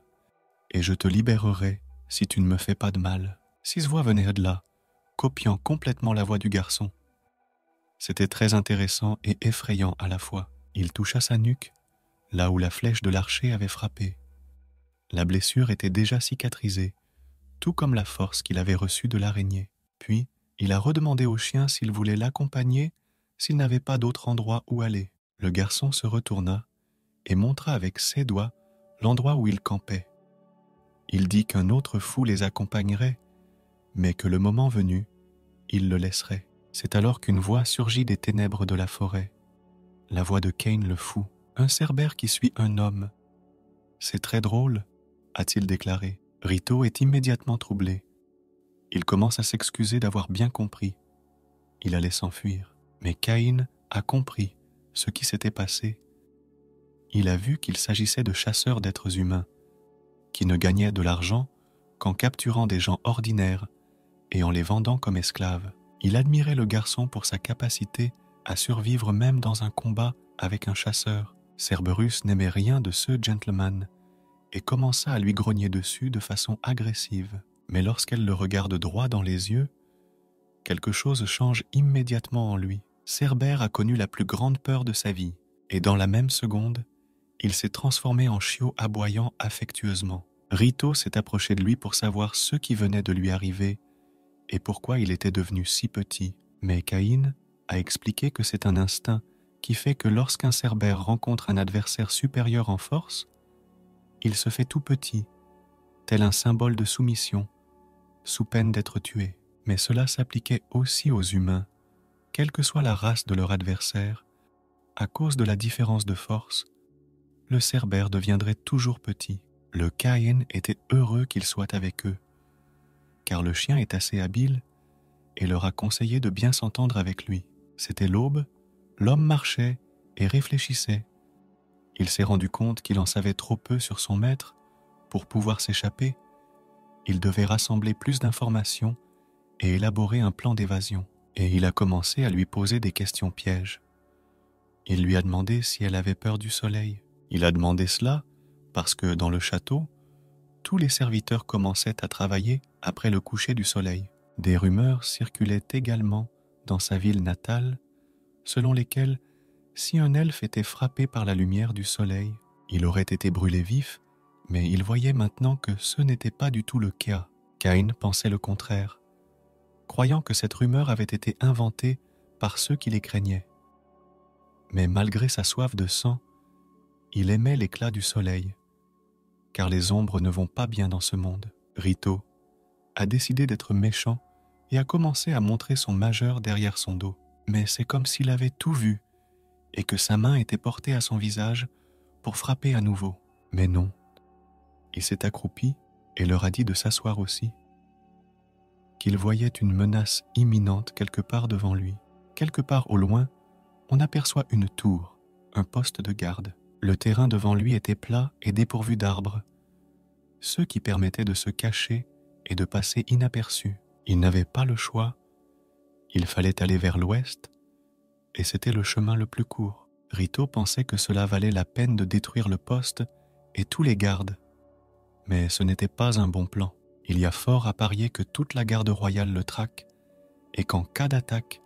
Speaker 1: et je te libérerai si tu ne me fais pas de mal. » Six voix venaient de là, copiant complètement la voix du garçon. C'était très intéressant et effrayant à la fois. Il toucha sa nuque, là où la flèche de l'archer avait frappé. La blessure était déjà cicatrisée, tout comme la force qu'il avait reçue de l'araignée. Puis, il a redemandé au chien s'il voulait l'accompagner, s'il n'avait pas d'autre endroit où aller. Le garçon se retourna et montra avec ses doigts l'endroit où il campait. Il dit qu'un autre fou les accompagnerait, mais que le moment venu, il le laisserait. C'est alors qu'une voix surgit des ténèbres de la forêt. La voix de Kane le fou, un cerbère qui suit un homme. « C'est très drôle », a-t-il déclaré. Rito est immédiatement troublé. Il commence à s'excuser d'avoir bien compris. Il allait s'enfuir. Mais Caïn a compris ce qui s'était passé. Il a vu qu'il s'agissait de chasseurs d'êtres humains, qui ne gagnaient de l'argent qu'en capturant des gens ordinaires et en les vendant comme esclaves. Il admirait le garçon pour sa capacité à survivre même dans un combat avec un chasseur. Cerberus n'aimait rien de ce gentleman et commença à lui grogner dessus de façon agressive. Mais lorsqu'elle le regarde droit dans les yeux, quelque chose change immédiatement en lui. Cerbère a connu la plus grande peur de sa vie, et dans la même seconde, il s'est transformé en chiot aboyant affectueusement. Rito s'est approché de lui pour savoir ce qui venait de lui arriver et pourquoi il était devenu si petit. Mais Caïn a expliqué que c'est un instinct qui fait que lorsqu'un cerbère rencontre un adversaire supérieur en force, il se fait tout petit, tel un symbole de soumission, sous peine d'être tué. Mais cela s'appliquait aussi aux humains, quelle que soit la race de leur adversaire. À cause de la différence de force, le cerbère deviendrait toujours petit. Le Caïn était heureux qu'il soit avec eux, car le chien est assez habile et leur a conseillé de bien s'entendre avec lui. C'était l'aube, l'homme marchait et réfléchissait. Il s'est rendu compte qu'il en savait trop peu sur son maître pour pouvoir s'échapper. Il devait rassembler plus d'informations et élaborer un plan d'évasion. Et il a commencé à lui poser des questions pièges. Il lui a demandé si elle avait peur du soleil. Il a demandé cela parce que dans le château, tous les serviteurs commençaient à travailler après le coucher du soleil. Des rumeurs circulaient également dans sa ville natale, selon lesquelles, si un elfe était frappé par la lumière du soleil, il aurait été brûlé vif, mais il voyait maintenant que ce n'était pas du tout le cas. Caïn pensait le contraire, croyant que cette rumeur avait été inventée par ceux qui les craignaient. Mais malgré sa soif de sang, il aimait l'éclat du soleil, car les ombres ne vont pas bien dans ce monde. Rito a décidé d'être méchant et a commencé à montrer son majeur derrière son dos. Mais c'est comme s'il avait tout vu et que sa main était portée à son visage pour frapper à nouveau. Mais non, il s'est accroupi et leur a dit de s'asseoir aussi, qu'il voyait une menace imminente quelque part devant lui. Quelque part au loin, on aperçoit une tour, un poste de garde. Le terrain devant lui était plat et dépourvu d'arbres, ce qui permettait de se cacher et de passer inaperçu. Il n'avait pas le choix, il fallait aller vers l'ouest, et c'était le chemin le plus court. Rito pensait que cela valait la peine de détruire le poste et tous les gardes. Mais ce n'était pas un bon plan. Il y a fort à parier que toute la garde royale le traque, et qu'en cas d'attaque,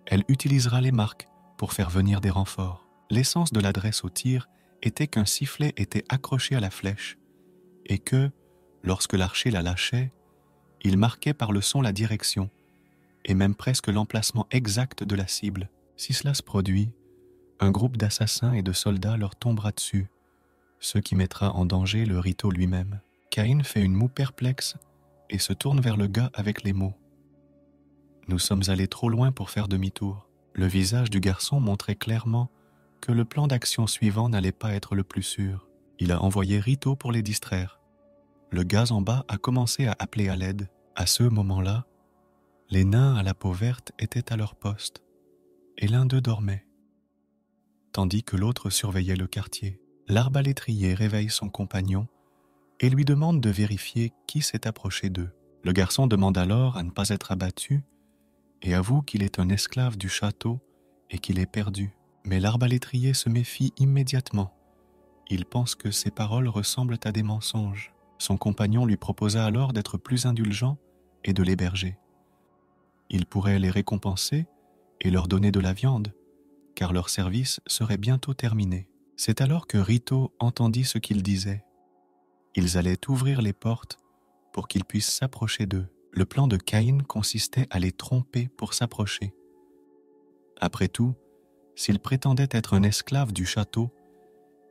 Speaker 1: elle utilisera les marques pour faire venir des renforts. L'essence de l'adresse au tir était qu'un sifflet était accroché à la flèche, et que, lorsque l'archer la lâchait, il marquait par le son la direction, et même presque l'emplacement exact de la cible. Si cela se produit, un groupe d'assassins et de soldats leur tombera dessus, ce qui mettra en danger le Rito lui-même. Caïn fait une moue perplexe et se tourne vers le gars avec les mots. Nous sommes allés trop loin pour faire demi-tour. Le visage du garçon montrait clairement que le plan d'action suivant n'allait pas être le plus sûr. Il a envoyé Rito pour les distraire. Le gaz en bas a commencé à appeler à l'aide. À ce moment-là, les nains à la peau verte étaient à leur poste, et l'un d'eux dormait, tandis que l'autre surveillait le quartier. L'arbalétrier réveille son compagnon et lui demande de vérifier qui s'est approché d'eux. Le garçon demande alors à ne pas être abattu et avoue qu'il est un esclave du château et qu'il est perdu. Mais l'arbalétrier se méfie immédiatement. Il pense que ses paroles ressemblent à des mensonges. Son compagnon lui proposa alors d'être plus indulgent et de l'héberger. Il pourrait les récompenser et leur donner de la viande, car leur service serait bientôt terminé. C'est alors que Rito entendit ce qu'ils disaient. Ils allaient ouvrir les portes pour qu'ils puissent s'approcher d'eux. Le plan de Caïn consistait à les tromper pour s'approcher. Après tout, s'il prétendait être un esclave du château,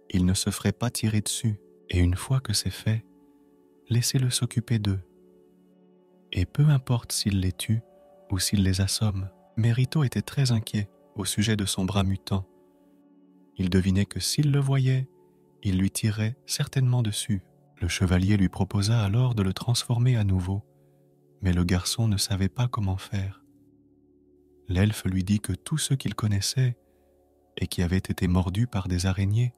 Speaker 1: il ne se ferait pas tirer dessus, et une fois que c'est fait, laissez-le s'occuper d'eux. Et peu importe s'il les tue ou s'il les assomme, mais Rito était très inquiet au sujet de son bras mutant. Il devinait que s'il le voyait, il lui tirerait certainement dessus. Le chevalier lui proposa alors de le transformer à nouveau, mais le garçon ne savait pas comment faire. L'elfe lui dit que tous ceux qu'il connaissait et qui avaient été mordus par des araignées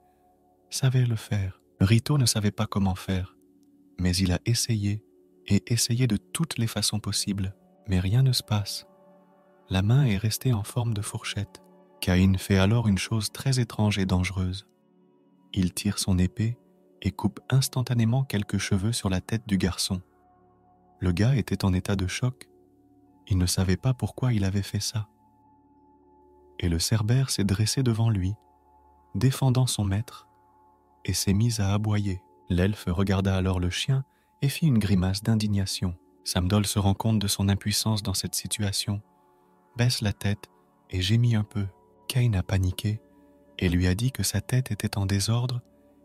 Speaker 1: savaient le faire. Rito ne savait pas comment faire, mais il a essayé et essayé de toutes les façons possibles, mais rien ne se passe. La main est restée en forme de fourchette. Caïn fait alors une chose très étrange et dangereuse. Il tire son épée et coupe instantanément quelques cheveux sur la tête du garçon. Le gars était en état de choc. Il ne savait pas pourquoi il avait fait ça. Et le cerbère s'est dressé devant lui, défendant son maître, et s'est mis à aboyer. L'elfe regarda alors le chien et fit une grimace d'indignation. Samdol se rend compte de son impuissance dans cette situation, baisse la tête et gémit un peu. Caïn a paniqué et lui a dit que sa tête était en désordre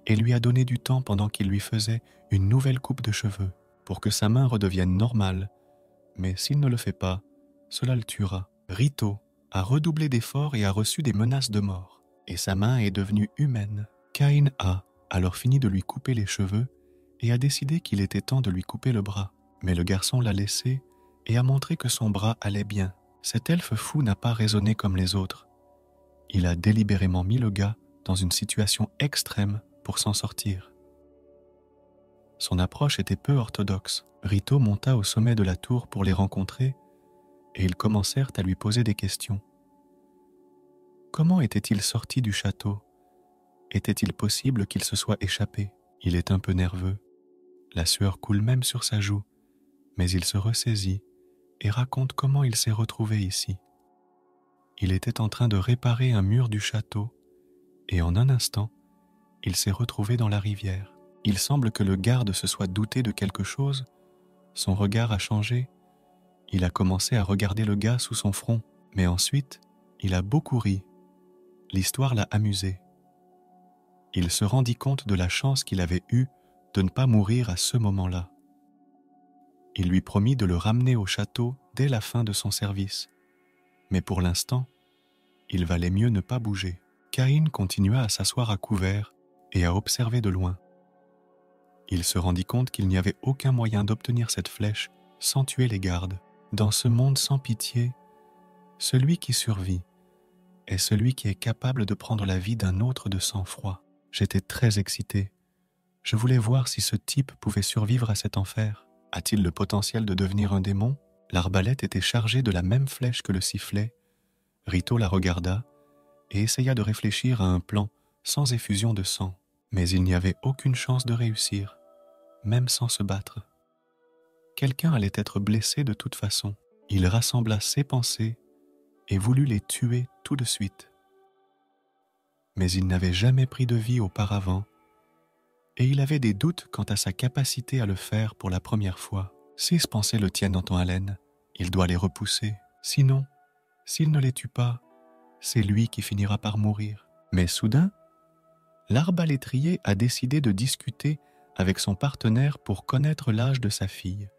Speaker 1: et lui a donné du temps pendant qu'il lui faisait une nouvelle coupe de cheveux pour que sa main redevienne normale. Mais s'il ne le fait pas, cela le tuera. Rito a redoublé d'efforts et a reçu des menaces de mort, et sa main est devenue humaine. Caïn a alors fini de lui couper les cheveux et a décidé qu'il était temps de lui couper le bras. Mais le garçon l'a laissé et a montré que son bras allait bien. Cet elfe fou n'a pas raisonné comme les autres. Il a délibérément mis le gars dans une situation extrême pour s'en sortir. Son approche était peu orthodoxe. Rito monta au sommet de la tour pour les rencontrer et ils commencèrent à lui poser des questions. Comment était-il sorti du château? Était-il possible qu'il se soit échappé? Il est un peu nerveux. La sueur coule même sur sa joue, mais il se ressaisit et raconte comment il s'est retrouvé ici. Il était en train de réparer un mur du château et en un instant, il s'est retrouvé dans la rivière. Il semble que le garde se soit douté de quelque chose. Son regard a changé. Il a commencé à regarder le gars sous son front, mais ensuite, il a beaucoup ri. L'histoire l'a amusé. Il se rendit compte de la chance qu'il avait eue de ne pas mourir à ce moment-là. Il lui promit de le ramener au château dès la fin de son service. Mais pour l'instant, il valait mieux ne pas bouger. Caïn continua à s'asseoir à couvert et à observer de loin. Il se rendit compte qu'il n'y avait aucun moyen d'obtenir cette flèche sans tuer les gardes. Dans ce monde sans pitié, celui qui survit est celui qui est capable de prendre la vie d'un autre de sang-froid. J'étais très excité. Je voulais voir si ce type pouvait survivre à cet enfer. A-t-il le potentiel de devenir un démon? L'arbalète était chargée de la même flèche que le sifflet. Rito la regarda et essaya de réfléchir à un plan sans effusion de sang. Mais il n'y avait aucune chance de réussir, même sans se battre. Quelqu'un allait être blessé de toute façon. Il rassembla ses pensées et voulut les tuer tout de suite. Mais il n'avait jamais pris de vie auparavant, et il avait des doutes quant à sa capacité à le faire pour la première fois. Six pensées le tiennent en haleine. Il doit les repousser. Sinon, s'il ne les tue pas, c'est lui qui finira par mourir. Mais soudain, l'arbalétrier a décidé de discuter avec son partenaire pour connaître l'âge de sa fille.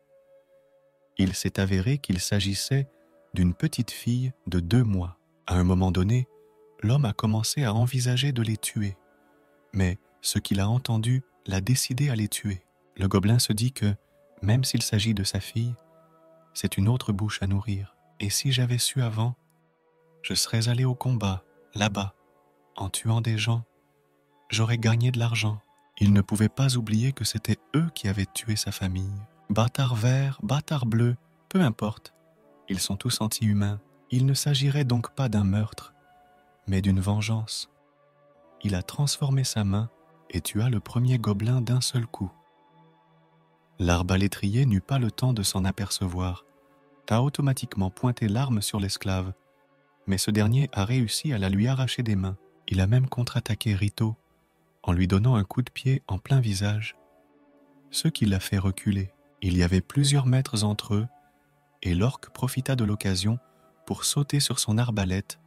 Speaker 1: Il s'est avéré qu'il s'agissait d'une petite fille de 2 mois. À un moment donné, l'homme a commencé à envisager de les tuer. Mais ce qu'il a entendu l'a décidé à les tuer. Le gobelin se dit que, même s'il s'agit de sa fille, c'est une autre bouche à nourrir. Et si j'avais su avant, je serais allé au combat, là-bas, en tuant des gens. J'aurais gagné de l'argent. Il ne pouvait pas oublier que c'était eux qui avaient tué sa famille. Bâtards verts, bâtards bleus, peu importe. Ils sont tous anti-humains. Il ne s'agirait donc pas d'un meurtre, mais d'une vengeance. Il a transformé sa main et tua le premier gobelin d'un seul coup. L'arbalétrier n'eut pas le temps de s'en apercevoir, a automatiquement pointé l'arme sur l'esclave, mais ce dernier a réussi à la lui arracher des mains. Il a même contre-attaqué Rito, en lui donnant un coup de pied en plein visage, ce qui l'a fait reculer. Il y avait plusieurs mètres entre eux, et l'orque profita de l'occasion pour sauter sur son arbalète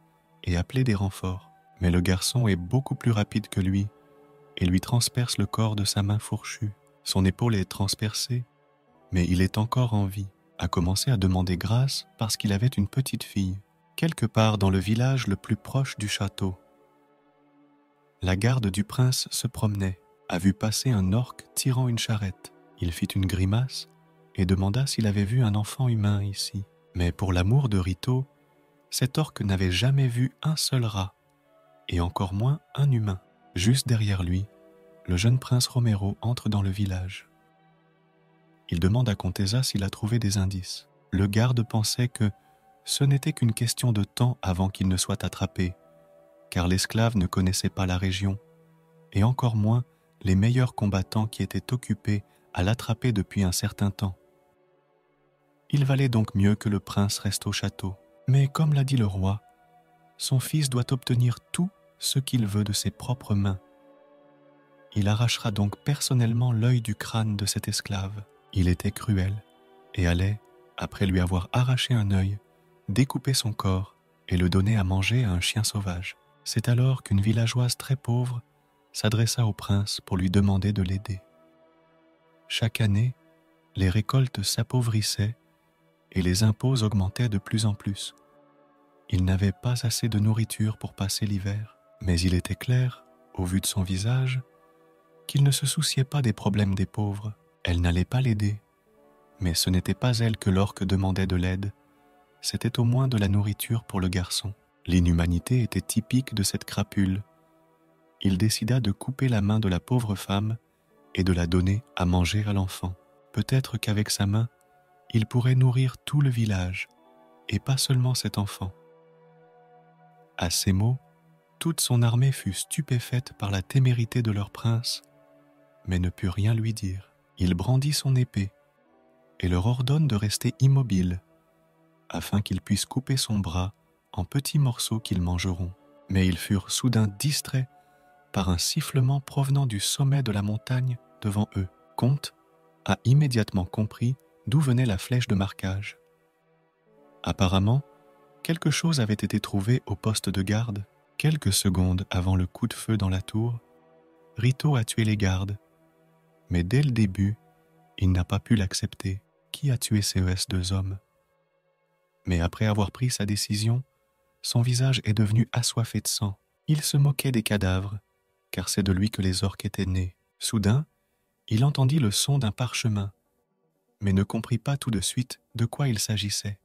Speaker 1: et appeler des renforts. Mais le garçon est beaucoup plus rapide que lui, et lui transperce le corps de sa main fourchue. Son épaule est transpercée, mais il est encore en vie. A commencé à demander grâce parce qu'il avait une petite fille, quelque part dans le village le plus proche du château. La garde du prince se promenait, a vu passer un orque tirant une charrette. Il fit une grimace et demanda s'il avait vu un enfant humain ici. Mais pour l'amour de Rito, cet orque n'avait jamais vu un seul rat, et encore moins un humain. Juste derrière lui, le jeune prince Romero entre dans le village. Il demande à Contesa s'il a trouvé des indices. Le garde pensait que ce n'était qu'une question de temps avant qu'il ne soit attrapé, car l'esclave ne connaissait pas la région, et encore moins les meilleurs combattants qui étaient occupés à l'attraper depuis un certain temps. Il valait donc mieux que le prince reste au château. Mais comme l'a dit le roi, son fils doit obtenir tout ce qu'il veut de ses propres mains. Il arrachera donc personnellement l'œil du crâne de cet esclave. Il était cruel et allait, après lui avoir arraché un œil, découper son corps et le donner à manger à un chien sauvage. C'est alors qu'une villageoise très pauvre s'adressa au prince pour lui demander de l'aider. Chaque année, les récoltes s'appauvrissaient et les impôts augmentaient de plus en plus. Il n'avait pas assez de nourriture pour passer l'hiver, mais il était clair, au vu de son visage, qu'il ne se souciait pas des problèmes des pauvres. Elle n'allait pas l'aider, mais ce n'était pas elle que l'orque demandait de l'aide, c'était au moins de la nourriture pour le garçon. L'inhumanité était typique de cette crapule. Il décida de couper la main de la pauvre femme et de la donner à manger à l'enfant. Peut-être qu'avec sa main, il pourrait nourrir tout le village, et pas seulement cet enfant. À ces mots, toute son armée fut stupéfaite par la témérité de leur prince, mais ne put rien lui dire. Il brandit son épée, et leur ordonne de rester immobile, afin qu'ils puissent couper son bras en petits morceaux qu'ils mangeront. Mais ils furent soudain distraits par un sifflement provenant du sommet de la montagne devant eux. Comte a immédiatement compris d'où venait la flèche de marquage. Apparemment, quelque chose avait été trouvé au poste de garde. Quelques secondes avant le coup de feu dans la tour, Rito a tué les gardes. Mais dès le début, il n'a pas pu l'accepter. Qui a tué ces deux hommes? Mais après avoir pris sa décision, son visage est devenu assoiffé de sang. Il se moquait des cadavres, car c'est de lui que les orques étaient nés. Soudain, il entendit le son d'un parchemin, mais ne comprit pas tout de suite de quoi il s'agissait.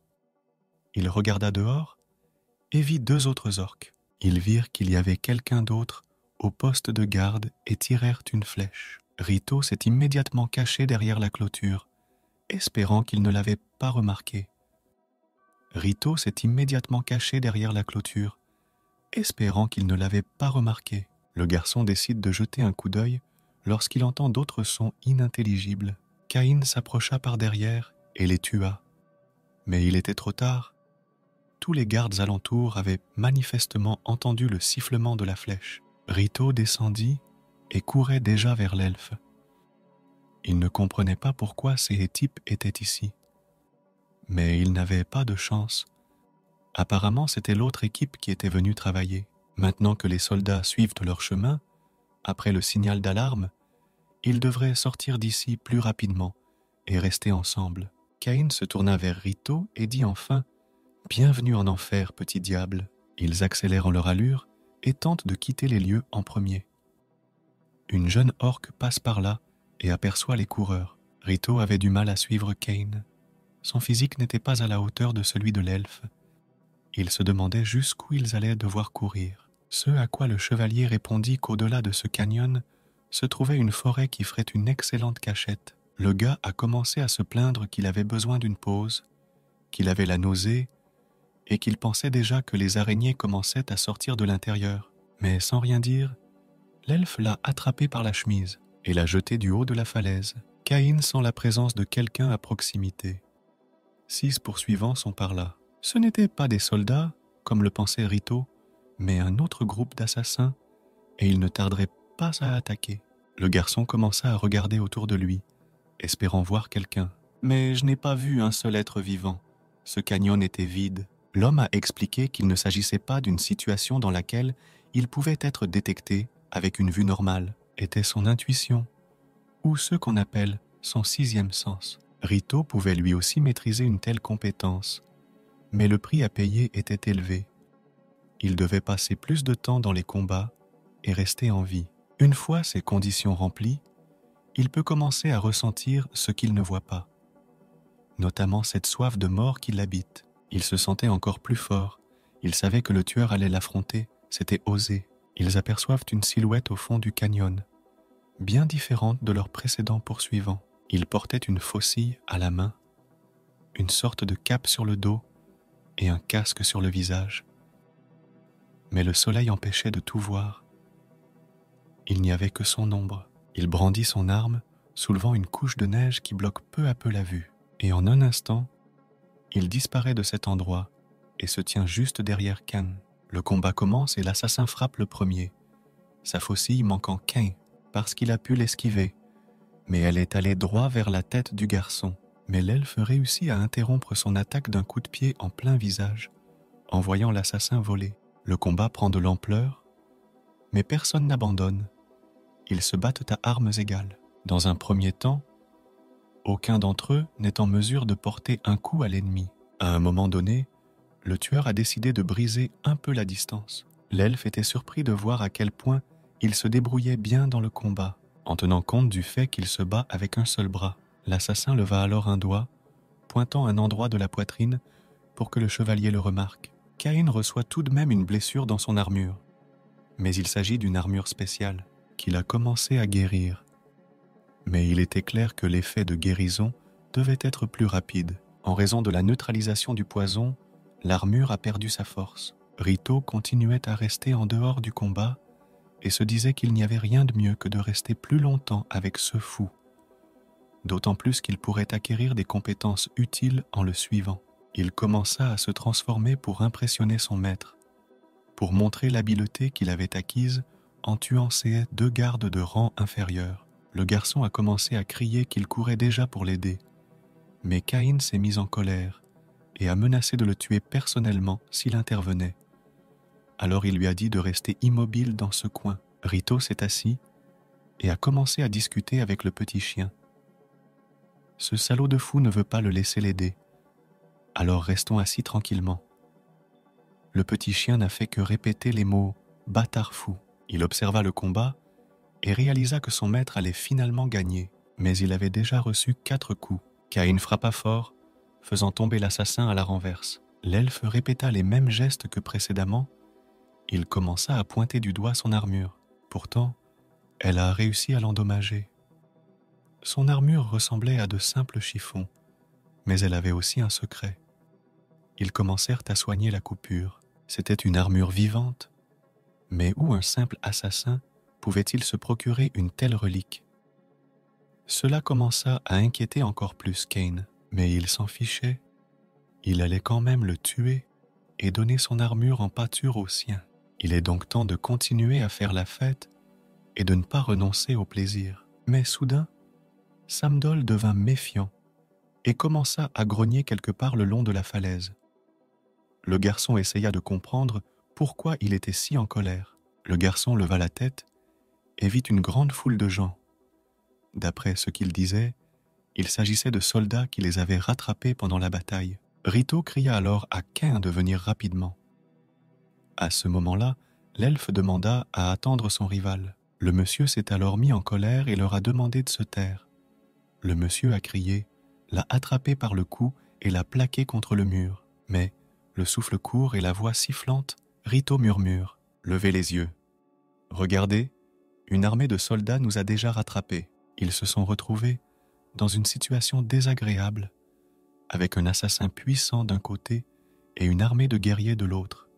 Speaker 1: Il regarda dehors et vit 2 autres orques. Ils virent qu'il y avait quelqu'un d'autre au poste de garde et tirèrent une flèche. Rito s'est immédiatement caché derrière la clôture, espérant qu'il ne l'avait pas remarqué. Rito s'est immédiatement caché derrière la clôture, espérant qu'il ne l'avait pas remarqué. Le garçon décide de jeter un coup d'œil lorsqu'il entend d'autres sons inintelligibles. Caïn s'approcha par derrière et les tua. Mais il était trop tard. Tous les gardes alentours avaient manifestement entendu le sifflement de la flèche. Rito descendit et courait déjà vers l'elfe. Il ne comprenait pas pourquoi ces types étaient ici. Mais il n'avait pas de chance. Apparemment, c'était l'autre équipe qui était venue travailler. Maintenant que les soldats suivent leur chemin, après le signal d'alarme, ils devraient sortir d'ici plus rapidement et rester ensemble. Caïn se tourna vers Rito et dit enfin « Bienvenue en enfer, petit diable ». Ils accélèrent leur allure et tentent de quitter les lieux en premier. Une jeune orque passe par là et aperçoit les coureurs. Rito avait du mal à suivre Caïn. Son physique n'était pas à la hauteur de celui de l'elfe. Il se demandait jusqu'où ils allaient devoir courir. Ce à quoi le chevalier répondit qu'au-delà de ce canyon se trouvait une forêt qui ferait une excellente cachette. Le gars a commencé à se plaindre qu'il avait besoin d'une pause, qu'il avait la nausée et qu'il pensait déjà que les araignées commençaient à sortir de l'intérieur. Mais sans rien dire, l'elfe l'a attrapé par la chemise et l'a jeté du haut de la falaise. Caïn sent la présence de quelqu'un à proximité. 6 poursuivants sont par là. Ce n'étaient pas des soldats, comme le pensait Rito, mais un autre groupe d'assassins, et ils ne tarderaient pas à attaquer. Le garçon commença à regarder autour de lui, espérant voir quelqu'un. Mais je n'ai pas vu un seul être vivant. Ce canyon était vide. L'homme a expliqué qu'il ne s'agissait pas d'une situation dans laquelle il pouvait être détecté avec une vue normale. Était son intuition, ou ce qu'on appelle son 6e sens. Rito pouvait lui aussi maîtriser une telle compétence, mais le prix à payer était élevé. Il devait passer plus de temps dans les combats et rester en vie. Une fois ces conditions remplies, il peut commencer à ressentir ce qu'il ne voit pas, notamment cette soif de mort qui l'habite. Il se sentait encore plus fort. Il savait que le tueur allait l'affronter. C'était osé. Ils aperçoivent une silhouette au fond du canyon, bien différente de leurs précédents poursuivants. Il portait une faucille à la main, une sorte de cape sur le dos et un casque sur le visage. Mais le soleil empêchait de tout voir. Il n'y avait que son ombre. Il brandit son arme, soulevant une couche de neige qui bloque peu à peu la vue. Et en un instant, il disparaît de cet endroit et se tient juste derrière Cain. Le combat commence et l'assassin frappe le premier, sa faucille manquant Cain parce qu'il a pu l'esquiver. Mais elle est allée droit vers la tête du garçon. Mais l'elfe réussit à interrompre son attaque d'un coup de pied en plein visage, en voyant l'assassin voler. Le combat prend de l'ampleur, mais personne n'abandonne. Ils se battent à armes égales. Dans un premier temps, aucun d'entre eux n'est en mesure de porter un coup à l'ennemi. À un moment donné, le tueur a décidé de briser un peu la distance. L'elfe était surpris de voir à quel point il se débrouillait bien dans le combat, en tenant compte du fait qu'il se bat avec un seul bras. L'assassin leva alors un doigt, pointant un endroit de la poitrine pour que le chevalier le remarque. Caïn reçoit tout de même une blessure dans son armure, mais il s'agit d'une armure spéciale qu'il a commencé à guérir. Mais il était clair que l'effet de guérison devait être plus rapide. En raison de la neutralisation du poison, l'armure a perdu sa force. Rito continuait à rester en dehors du combat et se disait qu'il n'y avait rien de mieux que de rester plus longtemps avec ce fou. D'autant plus qu'il pourrait acquérir des compétences utiles en le suivant. Il commença à se transformer pour impressionner son maître, pour montrer l'habileté qu'il avait acquise en tuant ses 2 gardes de rang inférieur. Le garçon a commencé à crier qu'il courait déjà pour l'aider, mais Caïn s'est mis en colère et a menacé de le tuer personnellement s'il intervenait. Alors il lui a dit de rester immobile dans ce coin. Rito s'est assis et a commencé à discuter avec le petit chien. Ce salaud de fou ne veut pas le laisser l'aider, alors restons assis tranquillement. Le petit chien n'a fait que répéter les mots bâtard fou. Il observa le combat et réalisa que son maître allait finalement gagner, mais il avait déjà reçu 4 coups. Caïn frappa fort, faisant tomber l'assassin à la renverse. L'elfe répéta les mêmes gestes que précédemment. Il commença à pointer du doigt son armure. Pourtant, elle a réussi à l'endommager. Son armure ressemblait à de simples chiffons, mais elle avait aussi un secret. Ils commencèrent à soigner la coupure. C'était une armure vivante, mais où un simple assassin pouvait-il se procurer une telle relique? Cela commença à inquiéter encore plus Cain, mais il s'en fichait. Il allait quand même le tuer et donner son armure en pâture aux siens. Il est donc temps de continuer à faire la fête et de ne pas renoncer au plaisir. Mais soudain, Samdol devint méfiant et commença à grogner quelque part le long de la falaise. Le garçon essaya de comprendre pourquoi il était si en colère. Le garçon leva la tête et vit une grande foule de gens. D'après ce qu'il disait, il s'agissait de soldats qui les avaient rattrapés pendant la bataille. Rito cria alors à Cain de venir rapidement. À ce moment-là, l'elfe demanda à attendre son rival. Le monsieur s'est alors mis en colère et leur a demandé de se taire. Le monsieur a crié, l'a attrapé par le cou et l'a plaqué contre le mur. Mais, le souffle court et la voix sifflante, Rito murmure, « Levez les yeux. Regardez, une armée de soldats nous a déjà rattrapés. Ils se sont retrouvés dans une situation désagréable, avec un assassin puissant d'un côté et une armée de guerriers de l'autre.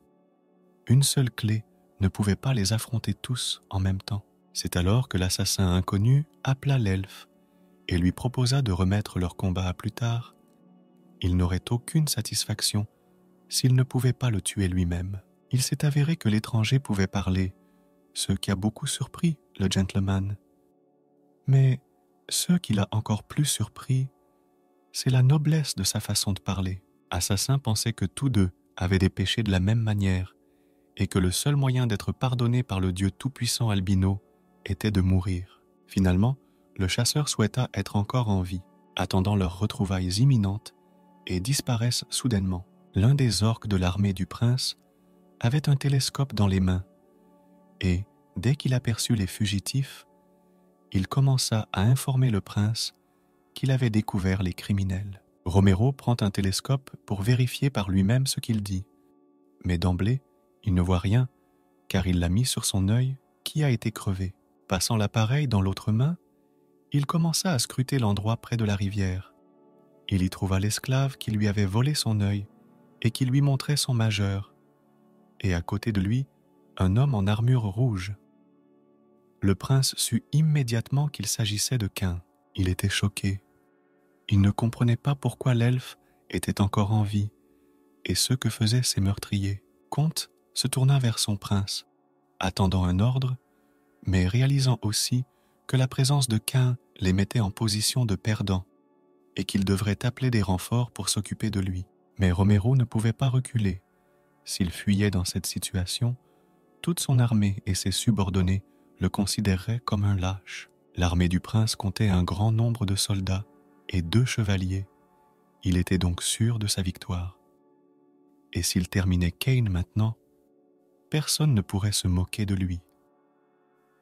Speaker 1: Une seule clé ne pouvait pas les affronter tous en même temps. C'est alors que l'assassin inconnu appela l'elfe et lui proposa de remettre leur combat à plus tard. Il n'aurait aucune satisfaction s'il ne pouvait pas le tuer lui-même. Il s'est avéré que l'étranger pouvait parler, ce qui a beaucoup surpris le gentleman. Mais ce qui l'a encore plus surpris, c'est la noblesse de sa façon de parler. Assassin pensait que tous deux avaient des péchés de la même manière et que le seul moyen d'être pardonné par le Dieu tout-puissant albino était de mourir. Finalement, le chasseur souhaita être encore en vie, attendant leurs retrouvailles imminentes, et disparaissent soudainement. L'un des orques de l'armée du prince avait un télescope dans les mains, et, dès qu'il aperçut les fugitifs, il commença à informer le prince qu'il avait découvert les criminels. Romero prend un télescope pour vérifier par lui-même ce qu'il dit. Mais d'emblée, il ne voit rien, car il l'a mis sur son œil qui a été crevé. Passant l'appareil dans l'autre main, il commença à scruter l'endroit près de la rivière. Il y trouva l'esclave qui lui avait volé son œil et qui lui montrait son majeur, et à côté de lui, un homme en armure rouge. Le prince sut immédiatement qu'il s'agissait de Cain. Il était choqué. Il ne comprenait pas pourquoi l'elfe était encore en vie et ce que faisaient ces meurtriers. Comte se tourna vers son prince, attendant un ordre, mais réalisant aussi que la présence de Cain les mettait en position de perdants et qu'il devrait appeler des renforts pour s'occuper de lui. Mais Romero ne pouvait pas reculer. S'il fuyait dans cette situation, toute son armée et ses subordonnés le considéreraient comme un lâche. L'armée du prince comptait un grand nombre de soldats et 2 chevaliers. Il était donc sûr de sa victoire. Et s'il terminait Cain maintenant, personne ne pourrait se moquer de lui.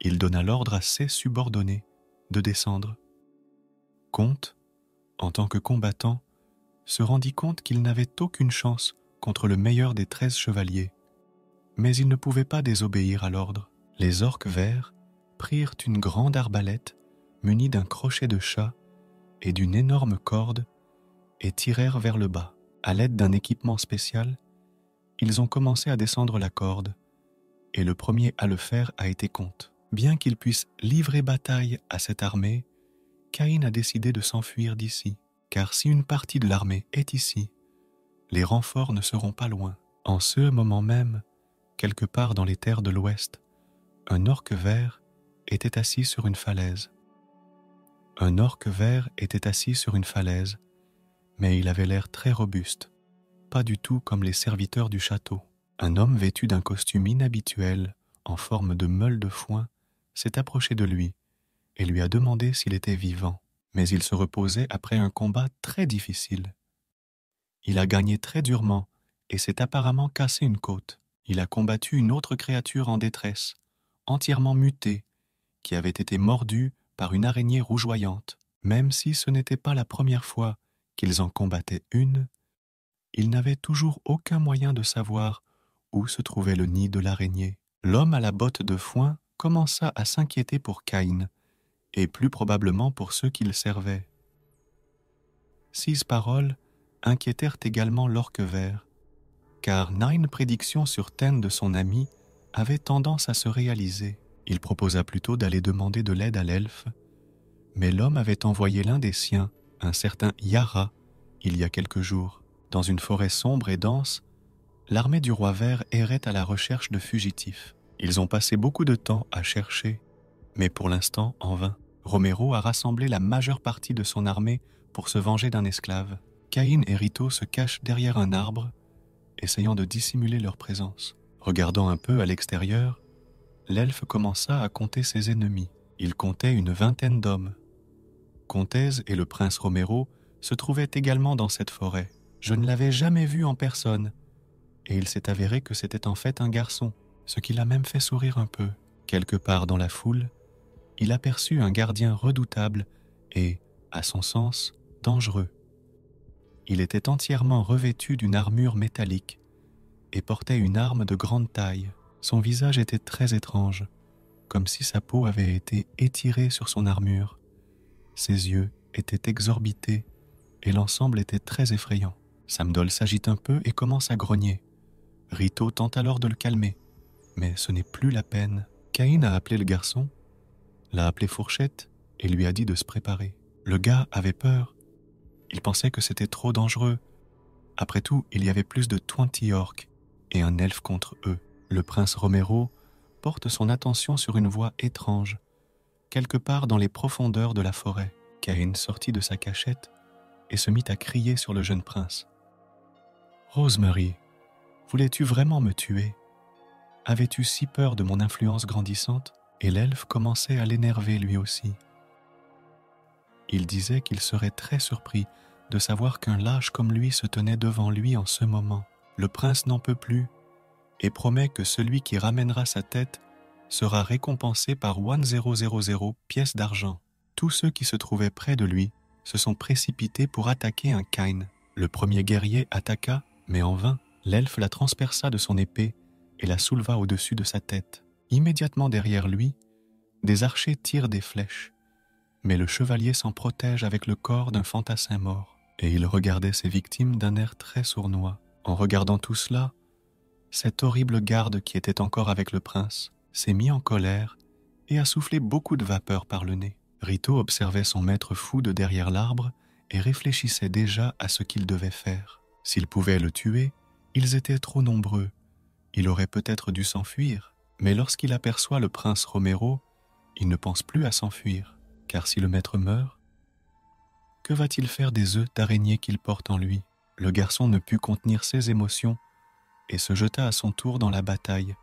Speaker 1: Il donna l'ordre à ses subordonnés de descendre. Comte, en tant que combattant, se rendit compte qu'il n'avait aucune chance contre le meilleur des 13 chevaliers. Mais il ne pouvait pas désobéir à l'ordre. Les orques verts prirent une grande arbalète munie d'un crochet de chat et d'une énorme corde et tirèrent vers le bas. À l'aide d'un équipement spécial, ils ont commencé à descendre la corde, et le premier à le faire a été Comte. Bien qu'il puisse livrer bataille à cette armée, Cain a décidé de s'enfuir d'ici, car si une partie de l'armée est ici, les renforts ne seront pas loin. En ce moment même, quelque part dans les terres de l'Ouest, un orque vert était assis sur une falaise. Un orque vert était assis sur une falaise, mais il avait l'air très robuste, pas du tout comme les serviteurs du château. Un homme vêtu d'un costume inhabituel, en forme de meule de foin, s'est approché de lui et lui a demandé s'il était vivant. Mais il se reposait après un combat très difficile. Il a gagné très durement et s'est apparemment cassé une côte. Il a combattu une autre créature en détresse, entièrement mutée, qui avait été mordue par une araignée rougeoyante. Même si ce n'était pas la première fois qu'ils en combattaient une, ils n'avaient toujours aucun moyen de savoir où se trouvait le nid de l'araignée. L'homme à la botte de foin commença à s'inquiéter pour Caïn, et plus probablement pour ceux qu'il servait. 6 paroles inquiétèrent également l'orque vert, car 9 prédictions sur 10 de son ami avaient tendance à se réaliser. Il proposa plutôt d'aller demander de l'aide à l'elfe, mais l'homme avait envoyé l'un des siens, un certain Yara, il y a quelques jours. Dans une forêt sombre et dense, l'armée du roi vert errait à la recherche de fugitifs. Ils ont passé beaucoup de temps à chercher, mais pour l'instant en vain. Romero a rassemblé la majeure partie de son armée pour se venger d'un esclave. Caïn et Rito se cachent derrière un arbre, essayant de dissimuler leur présence. Regardant un peu à l'extérieur, l'elfe commença à compter ses ennemis. Il comptait une 20aine d'hommes. Cortez et le prince Romero se trouvaient également dans cette forêt. Je ne l'avais jamais vu en personne, et il s'est avéré que c'était en fait un garçon, ce qui l'a même fait sourire un peu. Quelque part dans la foule, il aperçut un gardien redoutable et, à son sens, dangereux. Il était entièrement revêtu d'une armure métallique et portait une arme de grande taille. Son visage était très étrange, comme si sa peau avait été étirée sur son armure. Ses yeux étaient exorbités et l'ensemble était très effrayant. Samdol s'agite un peu et commence à grogner. Rito tente alors de le calmer, mais ce n'est plus la peine. Caïn a appelé le garçon, l'a appelé Fourchette et lui a dit de se préparer. Le gars avait peur. Il pensait que c'était trop dangereux. Après tout, il y avait plus de 20 orques et un elfe contre eux. Le prince Romero porte son attention sur une voix étrange, quelque part dans les profondeurs de la forêt. Caïn sortit de sa cachette et se mit à crier sur le jeune prince. « Rosemary, voulais-tu vraiment me tuer? Avais-tu si peur de mon influence grandissante ?» Et l'elfe commençait à l'énerver lui aussi. Il disait qu'il serait très surpris de savoir qu'un lâche comme lui se tenait devant lui en ce moment. Le prince n'en peut plus et promet que celui qui ramènera sa tête sera récompensé par 1000 pièces d'argent. Tous ceux qui se trouvaient près de lui se sont précipités pour attaquer un Caïn. Le premier guerrier attaqua, mais en vain. L'elfe la transperça de son épée et la souleva au-dessus de sa tête. Immédiatement derrière lui, des archers tirent des flèches, mais le chevalier s'en protège avec le corps d'un fantassin mort, et il regardait ses victimes d'un air très sournois. En regardant tout cela, cet horrible garde qui était encore avec le prince s'est mis en colère et a soufflé beaucoup de vapeur par le nez. Rito observait son maître fou de derrière l'arbre et réfléchissait déjà à ce qu'il devait faire. S'il pouvait le tuer, ils étaient trop nombreux. Il aurait peut-être dû s'enfuir, mais lorsqu'il aperçoit le prince Romero, il ne pense plus à s'enfuir, car si le maître meurt, que va-t-il faire des œufs d'araignée qu'il porte en lui? Le garçon ne put contenir ses émotions et se jeta à son tour dans la bataille,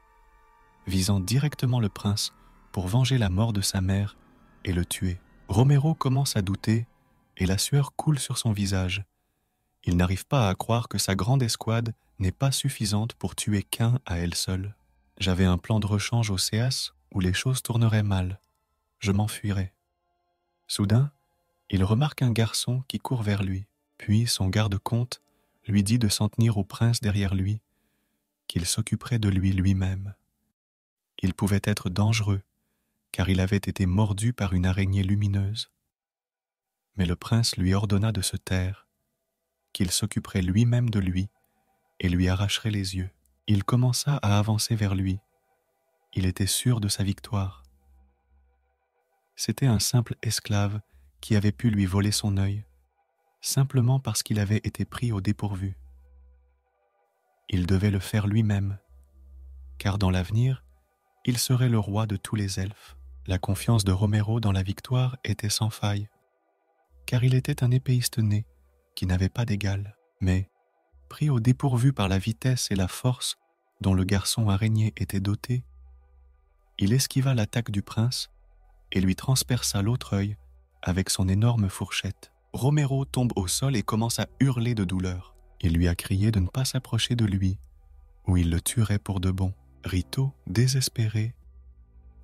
Speaker 1: visant directement le prince pour venger la mort de sa mère et le tuer. Romero commence à douter et la sueur coule sur son visage. Il n'arrive pas à croire que sa grande escouade n'est pas suffisante pour tuer qu'un à elle seule. J'avais un plan de rechange au Céas où les choses tourneraient mal. Je m'enfuirais. Soudain, il remarque un garçon qui court vers lui. Puis son garde-comte lui dit de s'en tenir au prince derrière lui, qu'il s'occuperait de lui lui-même. Il pouvait être dangereux, car il avait été mordu par une araignée lumineuse. Mais le prince lui ordonna de se taire, qu'il s'occuperait lui-même de lui et lui arracherait les yeux. Il commença à avancer vers lui. Il était sûr de sa victoire. C'était un simple esclave qui avait pu lui voler son œil, simplement parce qu'il avait été pris au dépourvu. Il devait le faire lui-même, car dans l'avenir, il serait le roi de tous les elfes. La confiance de Romero dans la victoire était sans faille, car il était un épéiste né qui n'avait pas d'égal. Mais, pris au dépourvu par la vitesse et la force dont le garçon araignée était doté, il esquiva l'attaque du prince et lui transperça l'autre œil avec son énorme fourchette. Romero tombe au sol et commence à hurler de douleur. Il lui a crié de ne pas s'approcher de lui, où il le tuerait pour de bon. Rito, désespéré,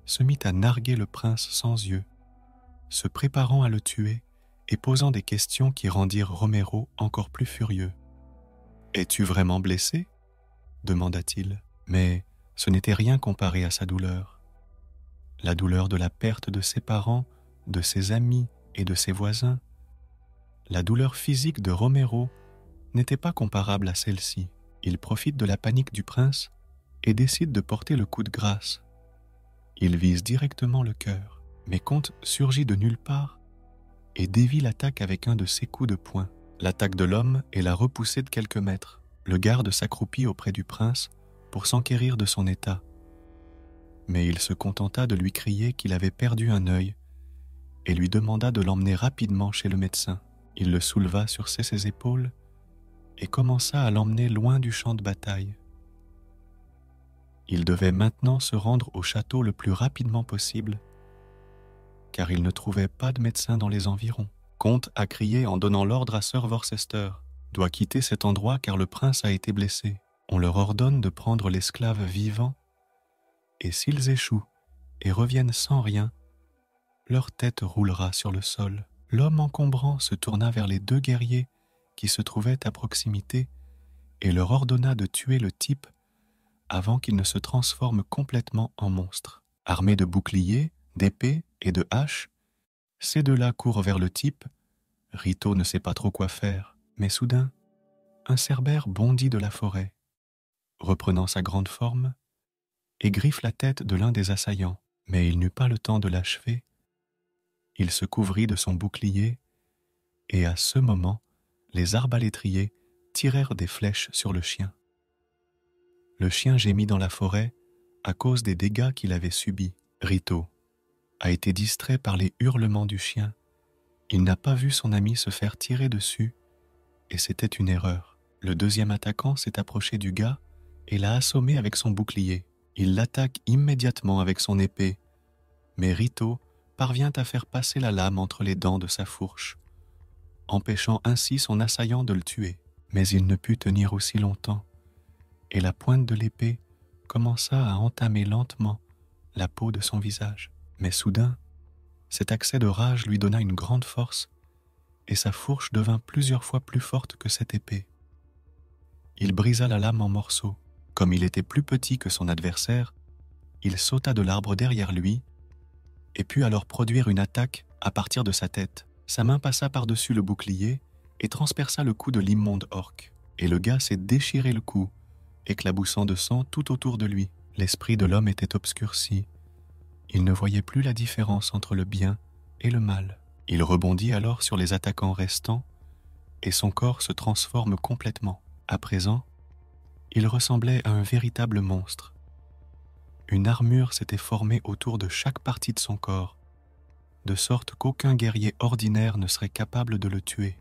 Speaker 1: se mit à narguer le prince sans yeux, se préparant à le tuer et posant des questions qui rendirent Romero encore plus furieux. « Es-tu vraiment blessé ?» demanda-t-il. Mais ce n'était rien comparé à sa douleur. La douleur de la perte de ses parents, de ses amis et de ses voisins. La douleur physique de Romero n'était pas comparable à celle-ci. Il profite de la panique du prince et décide de porter le coup de grâce. Il vise directement le cœur, mais Comte surgit de nulle part et dévie l'attaque avec un de ses coups de poing. L'attaque de l'homme est la repoussée de quelques mètres. Le garde s'accroupit auprès du prince pour s'enquérir de son état. Mais il se contenta de lui crier qu'il avait perdu un œil et lui demanda de l'emmener rapidement chez le médecin. Il le souleva sur ses épaules et commença à l'emmener loin du champ de bataille. Il devait maintenant se rendre au château le plus rapidement possible, car il ne trouvait pas de médecin dans les environs. Comte a crié en donnant l'ordre à Sir Worcester « Doit quitter cet endroit car le prince a été blessé. On leur ordonne de prendre l'esclave vivant, et s'ils échouent et reviennent sans rien, leur tête roulera sur le sol. » L'homme encombrant se tourna vers les deux guerriers qui se trouvaient à proximité et leur ordonna de tuer le type avant qu'il ne se transforme complètement en monstre. Armés de boucliers, d'épées et de haches, ces deux-là courent vers le type. Rito ne sait pas trop quoi faire, mais soudain, un cerbère bondit de la forêt, reprenant sa grande forme, et griffe la tête de l'un des assaillants. Mais il n'eut pas le temps de l'achever. Il se couvrit de son bouclier, et à ce moment, les arbalétriers tirèrent des flèches sur le chien. Le chien gémit dans la forêt à cause des dégâts qu'il avait subis. Rito a été distrait par les hurlements du chien. Il n'a pas vu son ami se faire tirer dessus, et c'était une erreur. Le deuxième attaquant s'est approché du gars et l'a assommé avec son bouclier. Il l'attaque immédiatement avec son épée, mais Rito parvient à faire passer la lame entre les dents de sa fourche, empêchant ainsi son assaillant de le tuer. Mais il ne put tenir aussi longtemps, et la pointe de l'épée commença à entamer lentement la peau de son visage. Mais soudain, cet accès de rage lui donna une grande force, et sa fourche devint plusieurs fois plus forte que cette épée. Il brisa la lame en morceaux. Comme il était plus petit que son adversaire, il sauta de l'arbre derrière lui et put alors produire une attaque à partir de sa tête. Sa main passa par-dessus le bouclier et transperça le cou de l'immonde orc. Et le gars s'est déchiré le cou, éclaboussant de sang tout autour de lui. L'esprit de l'homme était obscurci. Il ne voyait plus la différence entre le bien et le mal. Il rebondit alors sur les attaquants restants et son corps se transforme complètement. À présent, il ressemblait à un véritable monstre. Une armure s'était formée autour de chaque partie de son corps, de sorte qu'aucun guerrier ordinaire ne serait capable de le tuer.